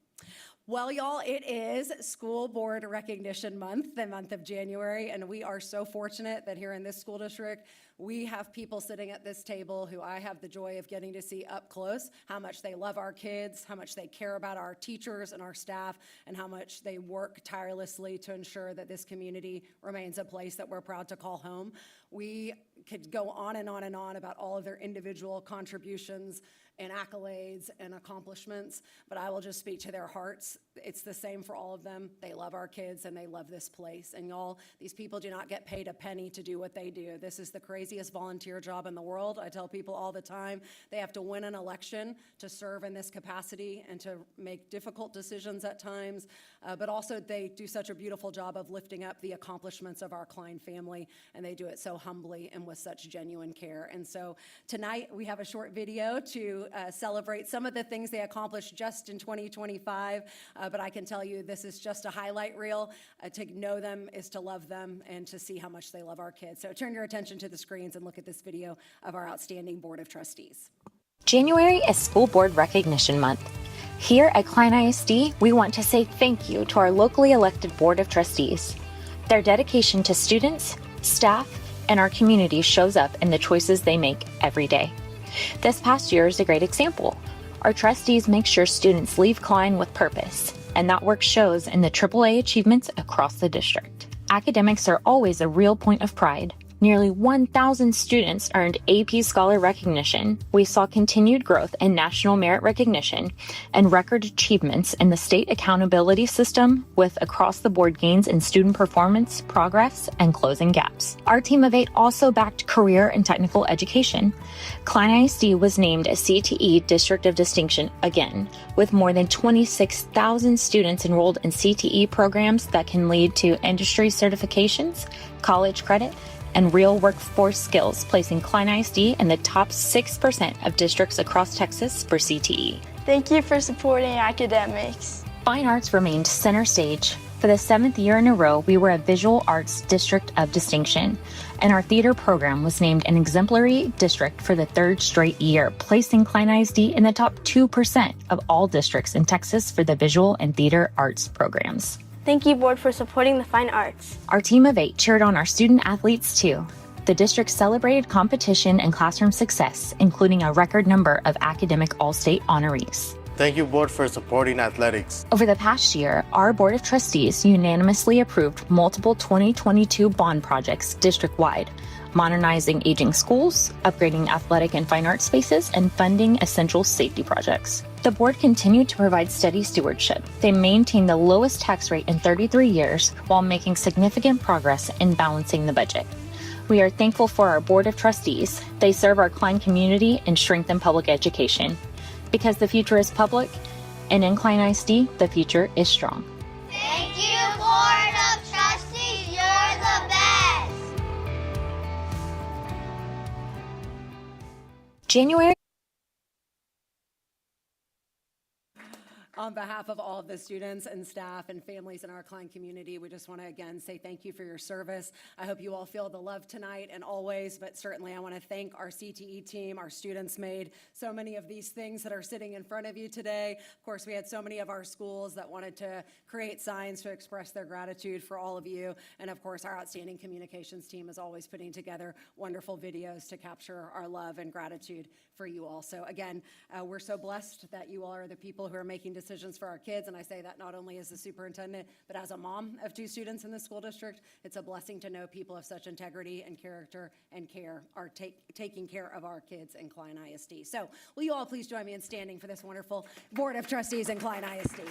Well, y'all, it is School Board Recognition Month, the month of January, and we are so fortunate that here in this school district, we have people sitting at this table who I have the joy of getting to see up close, how much they love our kids, how much they care about our teachers and our staff, and how much they work tirelessly to ensure that this community remains a place that we're proud to call home. We could go on and on and on about all of their individual contributions and accolades and accomplishments, but I will just speak to their hearts. It's the same for all of them. They love our kids and they love this place. And y'all, these people do not get paid a penny to do what they do. This is the craziest volunteer job in the world. I tell people all the time, they have to win an election to serve in this capacity and to make difficult decisions at times, but also they do such a beautiful job of lifting up the accomplishments of our Klein family, and they do it so humbly and with such genuine care. And so tonight we have a short video to celebrate some of the things they accomplished just in 2025, but I can tell you this is just a highlight reel. To know them is to love them and to see how much they love our kids. So turn your attention to the screens and look at this video of our outstanding Board of Trustees. January is School Board Recognition Month. Here at Klein ISD, we want to say thank you to our locally elected Board of Trustees. Their dedication to students, staff, and our community shows up in the choices they make every day. This past year is a great example. Our trustees make sure students leave Klein with purpose, and that work shows in the AAA achievements across the district. Academics are always a real point of pride. Nearly 1,000 students earned AP Scholar recognition. We saw continued growth in national merit recognition and record achievements in the state accountability system, with across-the-board gains in student performance, progress, and closing gaps. Our team of 8 also backed career and technical education. Klein ISD was named a CTE District of Distinction again, with more than 26,000 students enrolled in CTE programs that can lead to industry certifications, college credit, and real workforce skills, placing Klein ISD in the top 6% of districts across Texas for CTE. Thank you for supporting academics. Fine arts remained center stage. For the 7th year in a row, we were a Visual Arts District of Distinction, and our theater program was named an exemplary district for the 3rd straight year, placing Klein ISD in the top 2% of all districts in Texas for the visual and theater arts programs. Thank you, Board, for supporting the fine arts. Our team of 8 cheered on our student athletes too. The district celebrated competition and classroom success, including a record number of academic all-state honorees. Thank you, Board, for supporting athletics. Over the past year, our Board of Trustees unanimously approved multiple 2022 bond projects district-wide, modernizing aging schools, upgrading athletic and fine arts spaces, and funding essential safety projects. The board continued to provide steady stewardship. They maintained the lowest tax rate in 33 years while making significant progress in balancing the budget. We are thankful for our Board of Trustees. They serve our Klein community and strengthen public education. Because the future is public, and in Klein ISD, the future is strong. Thank you, Board of Trustees. You're the best. January. On behalf of all of the students and staff and families in our Klein community, we just want to again say thank you for your service. I hope you all feel the love tonight and always, but certainly I want to thank our CTE team. Our students made so many of these things that are sitting in front of you today. Of course, we had so many of our schools that wanted to create signs to express their gratitude for all of you. And of course, our outstanding communications team is always putting together wonderful videos to capture our love and gratitude for you all. So again, we're so blessed that you all are the people who are making decisions for our kids, and I say that not only as the superintendent, but as a mom of 2 students in the school district. It's a blessing to know people of such integrity and character and care are taking care of our kids in Klein ISD. So will you all please join me in standing for this wonderful Board of Trustees in Klein ISD?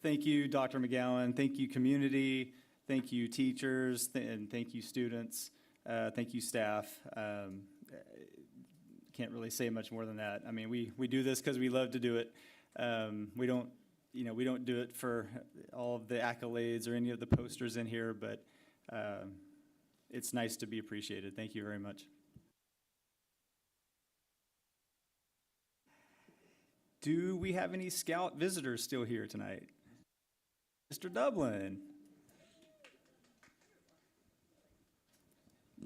Thank you, Dr. McGowan. Thank you, community. Thank you, teachers, and thank you, students. Thank you, staff. Can't really say much more than that. I mean, we do this because we love to do it. We don't do it for all of the accolades or any of the posters in here, but it's nice to be appreciated. Thank you very much. Do we have any Scout visitors still here tonight? Mr. Dublin.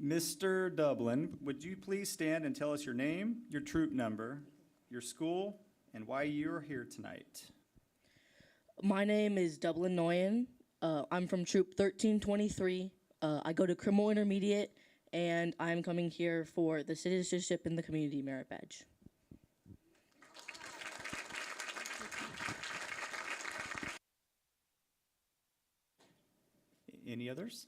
Mr. Dublin, would you please stand and tell us your name, your troop number, your school, and why you're here tonight? My name is Dublin Noyen. I'm from Troop 1323. I go to Criminal Intermediate, and I'm coming here for the Citizenship and the Community Merit Badge. Any others?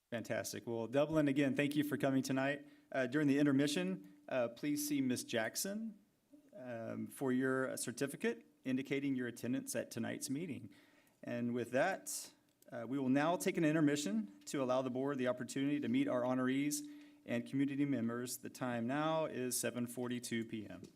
Fantastic. Well, Dublin, again, thank you for coming tonight. During the intermission, please see Ms. Jackson for your certificate indicating your attendance at tonight's meeting. And with that, we will now take an intermission to allow the board the opportunity to meet our honorees and community members. The time now is 7:42 p.m.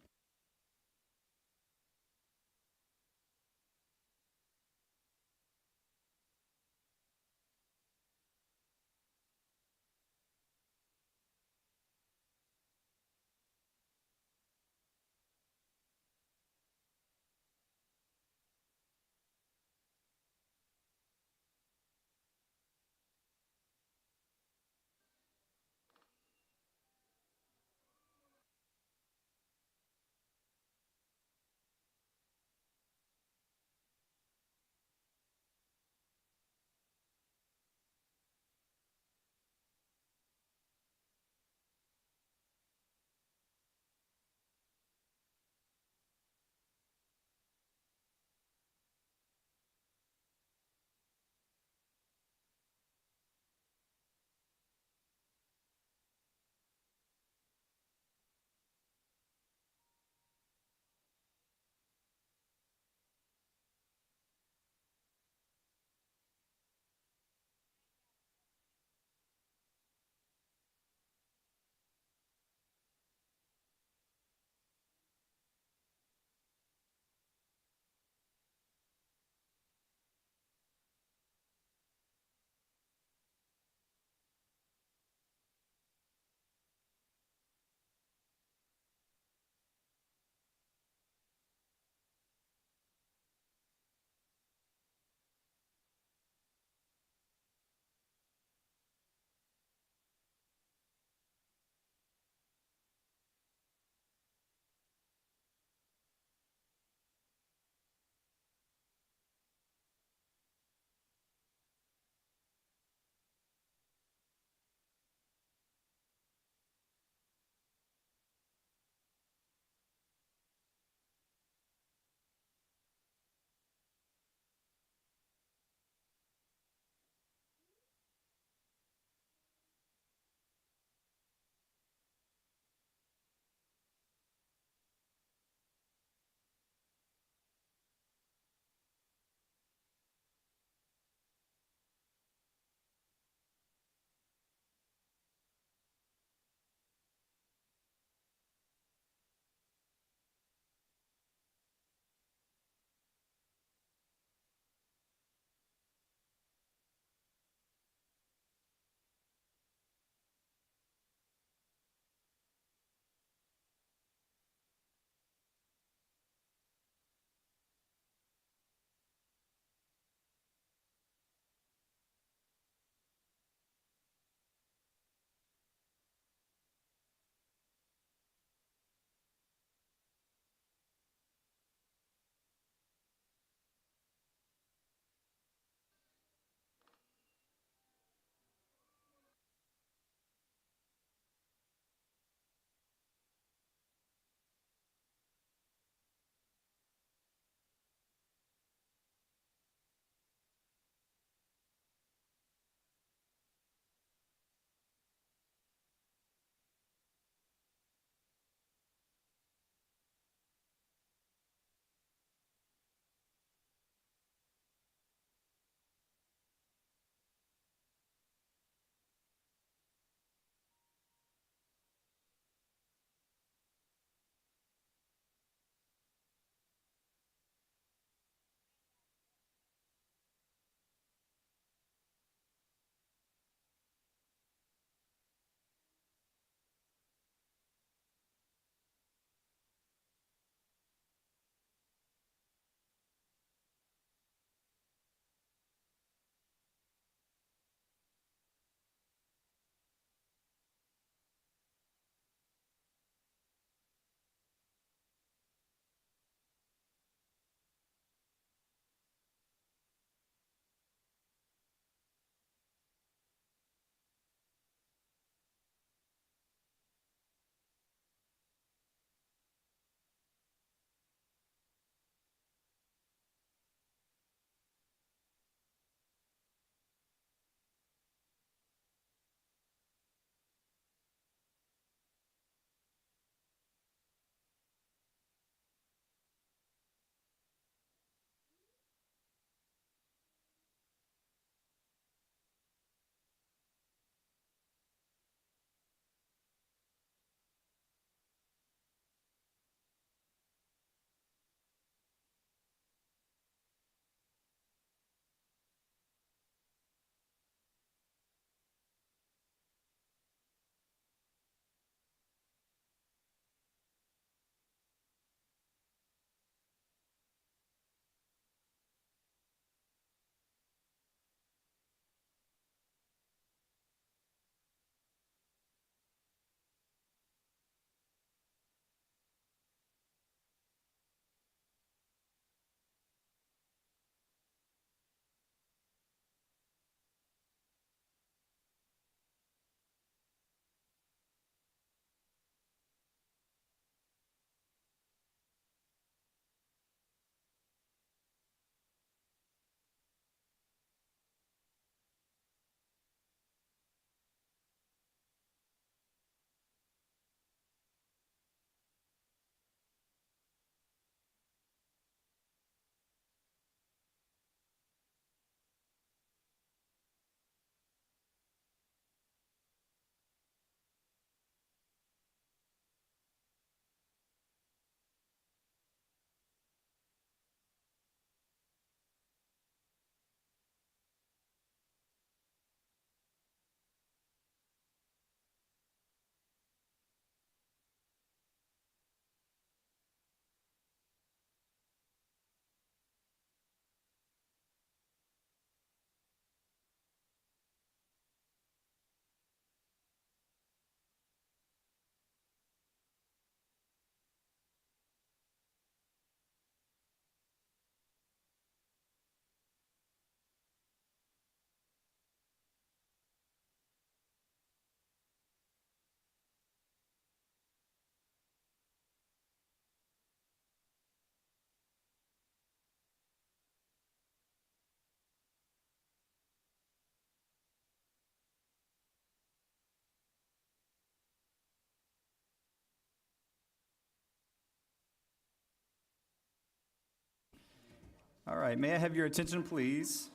All right, may I have your attention, please?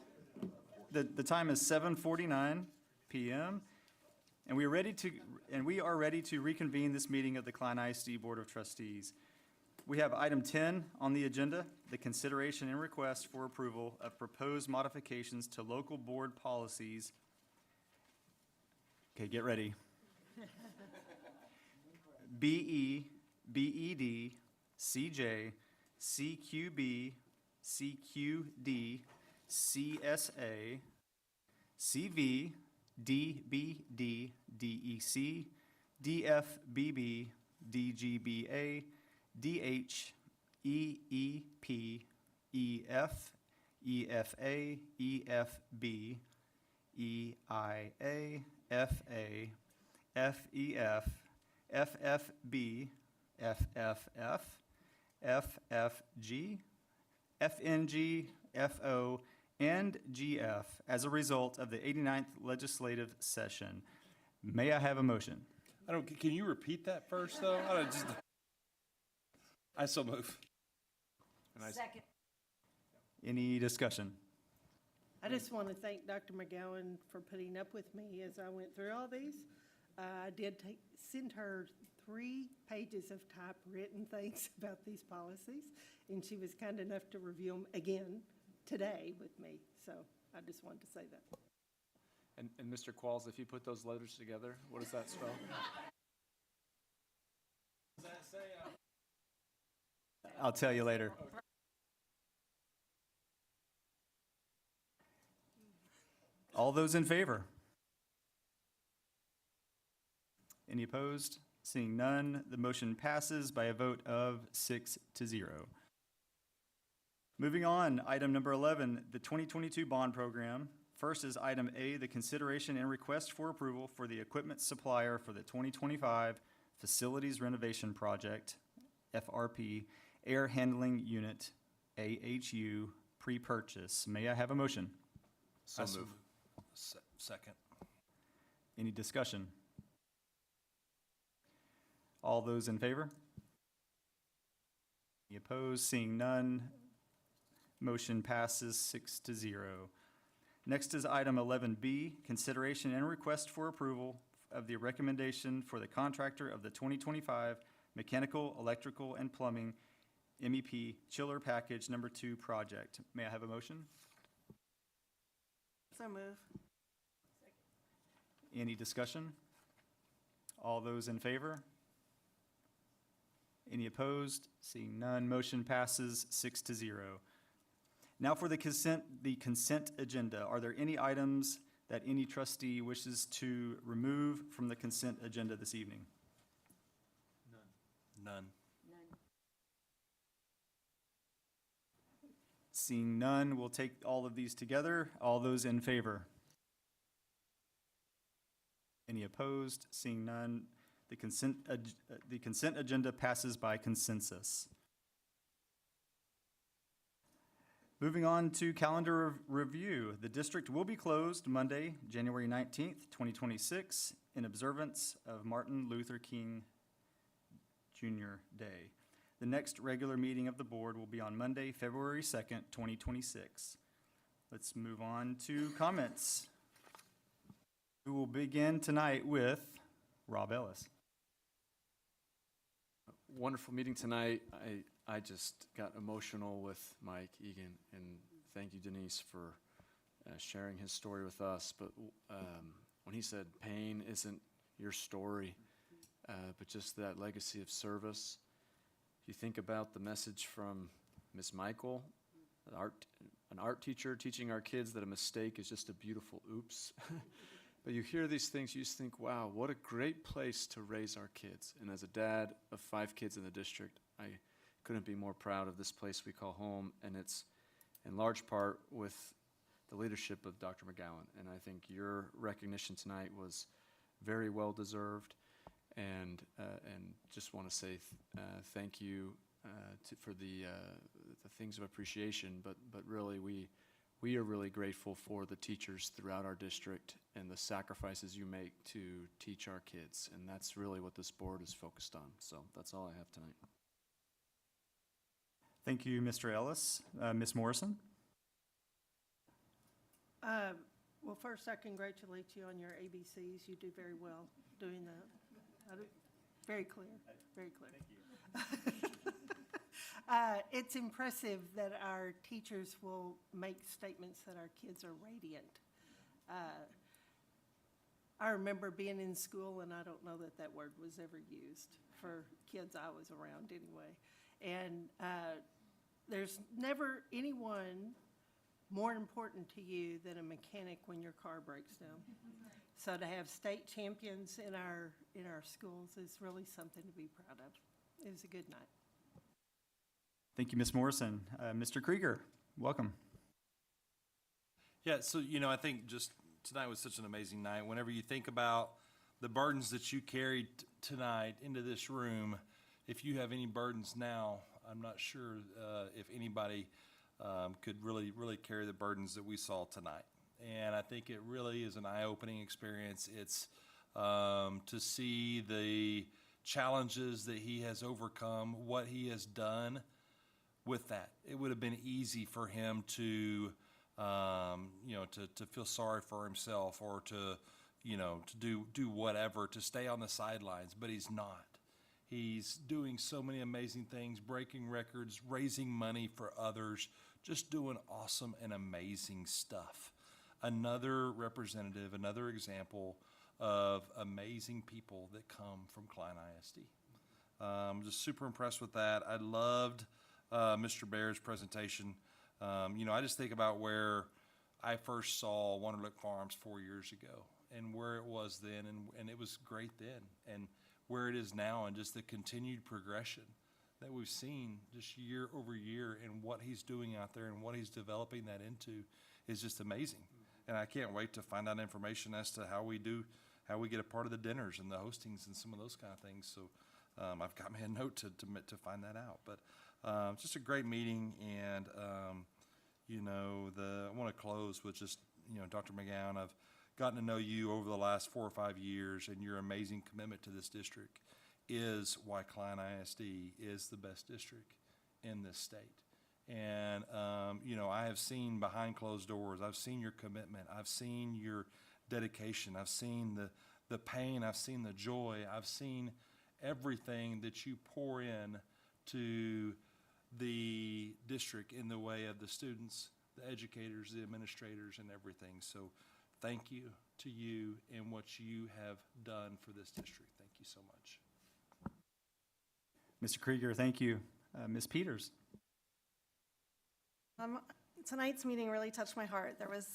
The time is 7:49 p.m. And we are ready to reconvene this meeting of the Klein ISD Board of Trustees. We have item 10 on the agenda, the consideration and request for approval of proposed modifications to local board policies. Okay, get ready. BE, BED, CJ, CQB, CQD, CSA, CV, DBD, DEC, DFBB, DGBA, DH, EEP, EF, EFA, EFB, EIA, FA, FEF, FFB, FFF, FFG, FNG, FO, and GF as a result of the 89th legislative session. May I have a motion? Can you repeat that first, though? I so move. Second. Any discussion? I just want to thank Dr. McGowan for putting up with me as I went through all these. I did send her 3 pages of typewritten things about these policies, and she was kind enough to review them again today with me. So I just wanted to say that. And Mr. Qualls, if you put those letters together, what does that spell? What does that say? I'll tell you later. All those in favor? Any opposed? Seeing none, the motion passes by a vote of 6-0. Moving on, item number 11, the 2022 bond program. First is item A, the consideration and request for approval for the equipment supplier for the 2025 Facilities Renovation Project, FRP, Air Handling Unit, AHU, pre-purchase. May I have a motion? So move. Second. Any discussion? All those in favor? Any opposed? Seeing none, motion passes 6-0. Next is item 11B, consideration and request for approval of the recommendation for the contractor of the 2025 Mechanical, Electrical, and Plumbing MEP Chiller Package Number 2 project. May I have a motion? So move. Any discussion? All those in favor? Any opposed? Seeing none, motion passes 6-0. Now for the consent agenda. Are there any items that any trustee wishes to remove from the consent agenda this evening? None. Seeing none, we'll take all of these together. All those in favor? Any opposed? Seeing none, the consent agenda passes by consensus. Moving on to calendar review. The district will be closed Monday, January 19th, 2026, in observance of Martin Luther King Jr. Day. The next regular meeting of the board will be on Monday, February 2nd, 2026. Let's move on to comments. We will begin tonight with Rob Ellis. Wonderful meeting tonight. I just got emotional with Mike Egan, and thank you, Denise, for sharing his story with us. But when he said pain isn't your story, but just that legacy of service, if you think about the message from Miss Michael, an art teacher teaching our kids that a mistake is just a beautiful oops. But you hear these things, you just think, wow, what a great place to raise our kids. And as a dad of 5 kids in the district, I couldn't be more proud of this place we call home, and it's in large part with the leadership of Dr. McGowan. And I think your recognition tonight was very well deserved, and just want to say thank you for the things of appreciation, but really we are really grateful for the teachers throughout our district and the sacrifices you make to teach our kids, and that's really what this board is focused on. So that's all I have tonight. Thank you, Mr. Ellis. Ms. Morrison? Well, first, I congratulate you on your ABCs. You do very well doing that. Very clear, very clear. Thank you. It's impressive that our teachers will make statements that our kids are radiant. I remember being in school, and I don't know that that word was ever used for kids I was around anyway. And there's never anyone more important to you than a mechanic when your car breaks down. So to have state champions in our schools is really something to be proud of. It was a good night. Thank you, Ms. Morrison. Mr. Krieger, welcome. Yeah, so, I think just tonight was such an amazing night. Whenever you think about the burdens that you carried tonight into this room, if you have any burdens now, I'm not sure if anybody could really carry the burdens that we saw tonight. And I think it really is an eye-opening experience. It's to see the challenges that he has overcome, what he has done with that. It would have been easy for him to feel sorry for himself or to do whatever, to stay on the sidelines, but he's not. He's doing so many amazing things, breaking records, raising money for others, just doing awesome and amazing stuff. Another representative, another example of amazing people that come from Klein ISD. I'm just super impressed with that. I loved Mr. Baer's presentation. I just think about where I first saw Wonderlick Farms 4 years ago and where it was then, and it was great then, and where it is now, and just the continued progression that we've seen just year over year, and what he's doing out there and what he's developing that into is just amazing. And I can't wait to find out information as to how we get a part of the dinners and the hostings and some of those kind of things. So I've got me a note to find that out. But just a great meeting, and I want to close with just Dr. McGowan. I've gotten to know you over the last 4 or 5 years, and your amazing commitment to this district is why Klein ISD is the best district in this state. And, I have seen behind closed doors, I've seen your commitment, I've seen your dedication, I've seen the pain, I've seen the joy, I've seen everything that you pour in to the district in the way of the students, the educators, the administrators, and everything. So thank you to you and what you have done for this district. Thank you so much. Mr. Krieger, thank you. Ms. Peters? Tonight's meeting really touched my heart. There was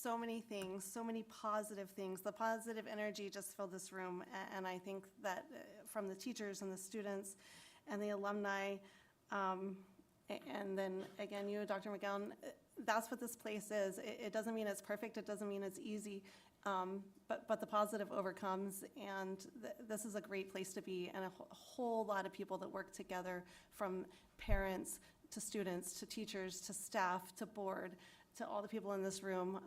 so many things, so many positive things. The positive energy just filled this room, and I think that from the teachers and the students and the alumni, and then again, you, Dr. McGowan, that's what this place is. It doesn't mean it's perfect, it doesn't mean it's easy, but the positive overcomes, and this is a great place to be, and a whole lot of people that work together, from parents to students, to teachers, to staff, to board, to all the people in this room,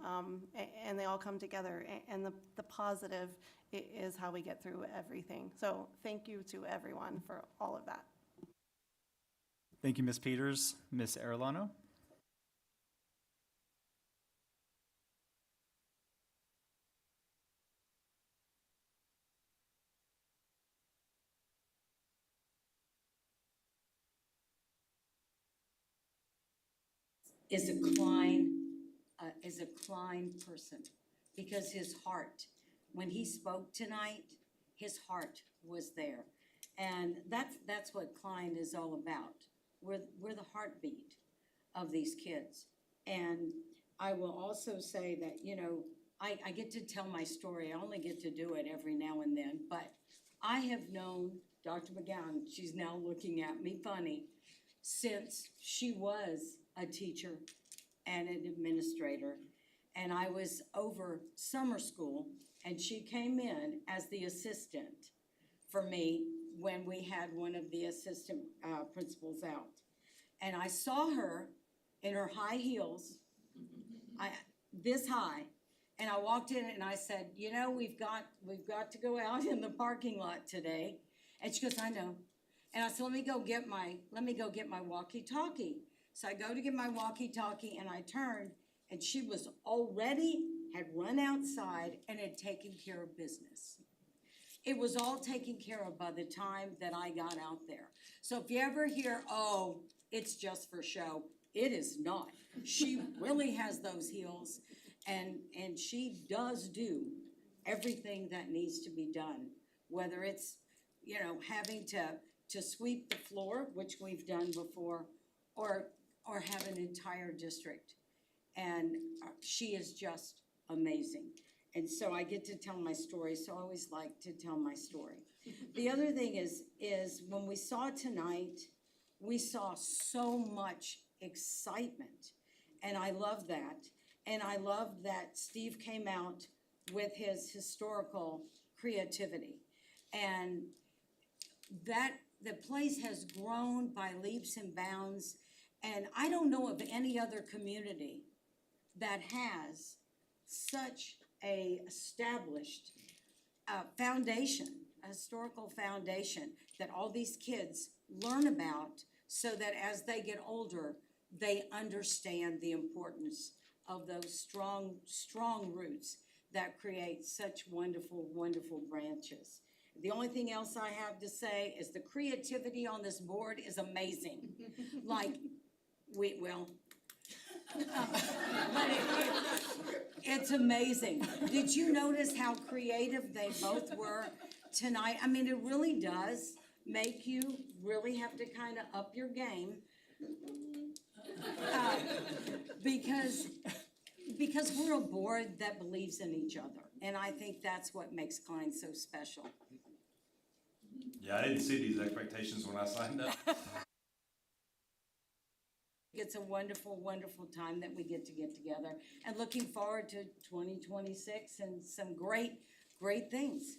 and they all come together, and the positive is how we get through everything. So thank you to everyone for all of that. Thank you, Ms. Peters. Ms. Arellano? Is a Klein person, because his heart, when he spoke tonight, his heart was there, and that's what Klein is all about. We're the heartbeat of these kids, and I will also say that I get to tell my story. I only get to do it every now and then, but I have known Dr. McGowan. She's now looking at me funny, since she was a teacher and an administrator, and I was over summer school, and she came in as the assistant for me when we had one of the assistant principals out. And I saw her in her high heels, this high, and I walked in and I said, we've got to go out in the parking lot today. And she goes, I know. And I said, let me go get my walkie-talkie. So I go to get my walkie-talkie and I turned and she was had run outside and had taken care of business. It was all taken care of by the time that I got out there. So if you ever hear, oh, it's just for show, it is not. She really has those heels and she does do everything that needs to be done, whether it's, having to sweep the floor, which we've done before, or have an entire district. And she is just amazing. And so I get to tell my story, so I always like to tell my story. The other thing is when we saw tonight, we saw so much excitement. And I love that. And I love that Steve came out with his historical creativity. And that the place has grown by leaps and bounds. And I don't know of any other community that has such a established foundation, a historical foundation that all these kids learn about so that as they get older, they understand the importance of those strong roots that create such wonderful, wonderful branches. The only thing else I have to say is the creativity on this board is amazing. It's amazing. Did you notice how creative they both were tonight? I mean, it really does make you really have to kind of up your game because we're a board that believes in each other. And I think that's what makes Klein so special. Yeah, I didn't see these expectations when I signed up. It's a wonderful, wonderful time that we get together and looking forward to 2026 and some great things.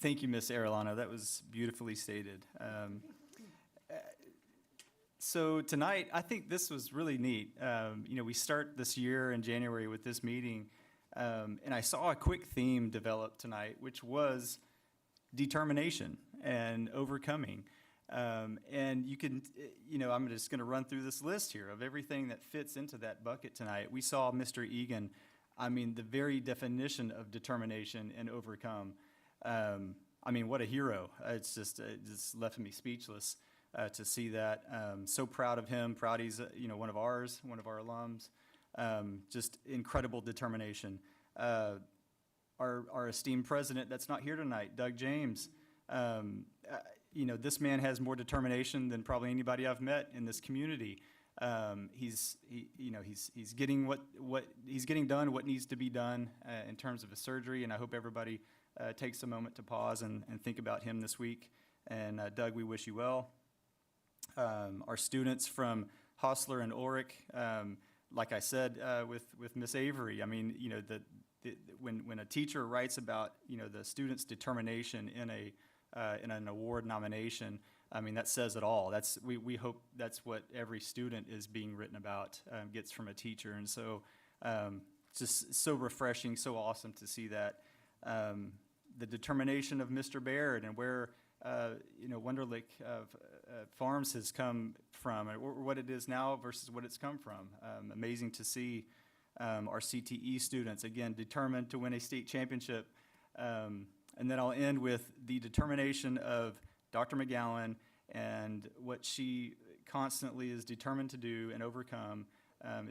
Thank you, Ms. Arellano. That was beautifully stated. So tonight, I think this was really neat. We start this year in January with this meeting, and I saw a quick theme develop tonight, which was determination and overcoming. And you can, I'm just going to run through this list here of everything that fits into that bucket tonight. We saw Mr. Egan, the very definition of determination and overcome. What a hero. It just left me speechless to see that. So proud of him, proud he's, one of our alums. Just incredible determination. Our esteemed president that's not here tonight, Doug James, this man has more determination than probably anybody I've met in this community. He's getting he's getting done what needs to be done in terms of a surgery, and I hope everybody takes a moment to pause and think about him this week. And Doug, we wish you well. Our students from Hostler and Orick, like I said with Miss Avery, when a teacher writes about the student's determination in an award nomination, that says it all. We hope that's what every student is being written about, gets from a teacher. And so just so refreshing, so awesome to see that. The determination of Mr. Baird and where Wunderlich Farms has come from, or what it is now versus what it's come from. Amazing to see our CTE students, again, determined to win a state championship. And then I'll end with the determination of Dr. McGowan and what she constantly is determined to do and overcome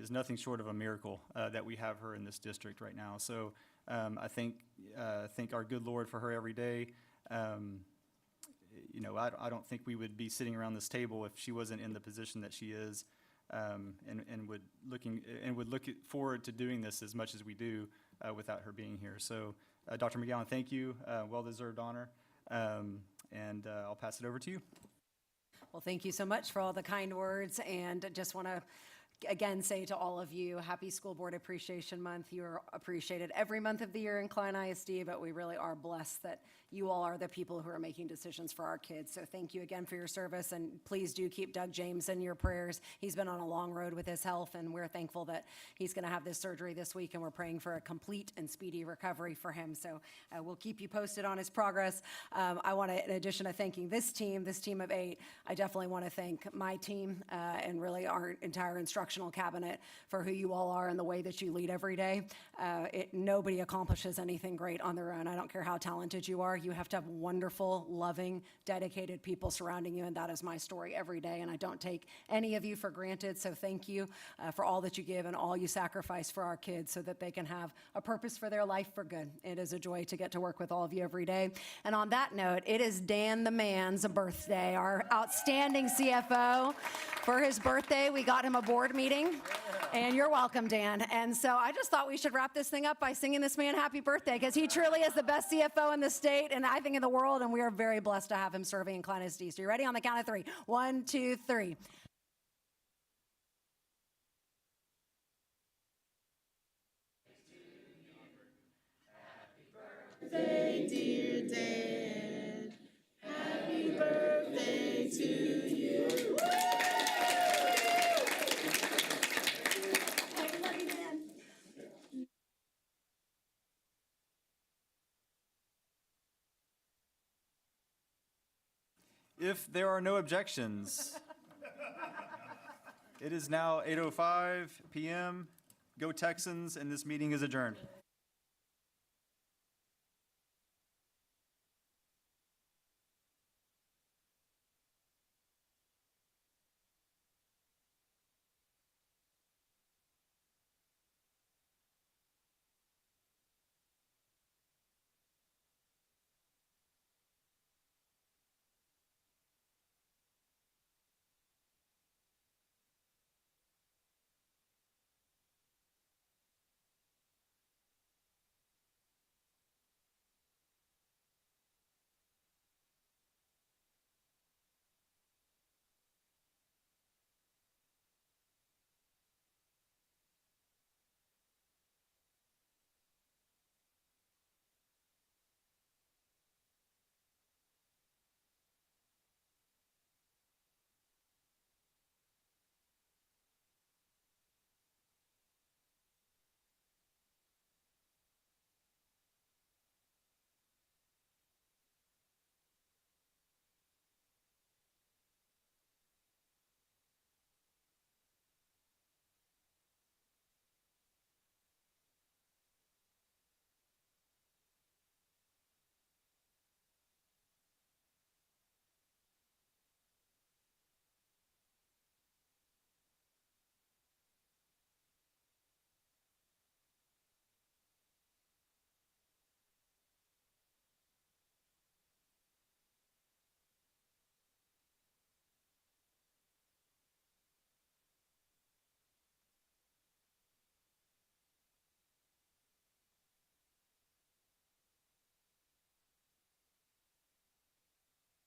is nothing short of a miracle that we have her in this district right now. So I thank our good Lord for her every day. I don't think we would be sitting around this table if she wasn't in the position that she is, and would look forward to doing this as much as we do without her being here. So, Dr. McGowan, thank you. Well-deserved honor, and I'll pass it over to you. Well, thank you so much for all the kind words, and just want to again say to all of you, happy School Board Appreciation Month. You are appreciated every month of the year in Klein ISD, but we really are blessed that you all are the people who are making decisions for our kids. So thank you again for your service, and please do keep Doug James in your prayers. He's been on a long road with his health, and we're thankful that he's going to have this surgery this week, and we're praying for a complete and speedy recovery for him. So we'll keep you posted on his progress. I want to, in addition to thanking this team of 8, I definitely want to thank my team and really our entire instructional cabinet for who you all are and the way that you lead every day. Nobody accomplishes anything great on their own. I don't care how talented you are. You have to have wonderful, loving, dedicated people surrounding you, and that is my story every day, and I don't take any of you for granted. So thank you for all that you give and all you sacrifice for our kids so that they can have a purpose for their life for good. It is a joy to get to work with all of you every day. And on that note, it is Dan the Man's birthday, our outstanding CFO. For his birthday, we got him a board meeting, and you're welcome, Dan. And so I just thought we should wrap this thing up by singing this man happy birthday, because he truly is the best CFO in the state and I think in the world, and we are very blessed to have him serving in Klein ISD. So you ready? On the count of 3. 1, 2, 3. Birthday, dear Dad. Happy birthday to you. If there are no objections, it is now 8:05 p.m. Go Texans, and this meeting is adjourned.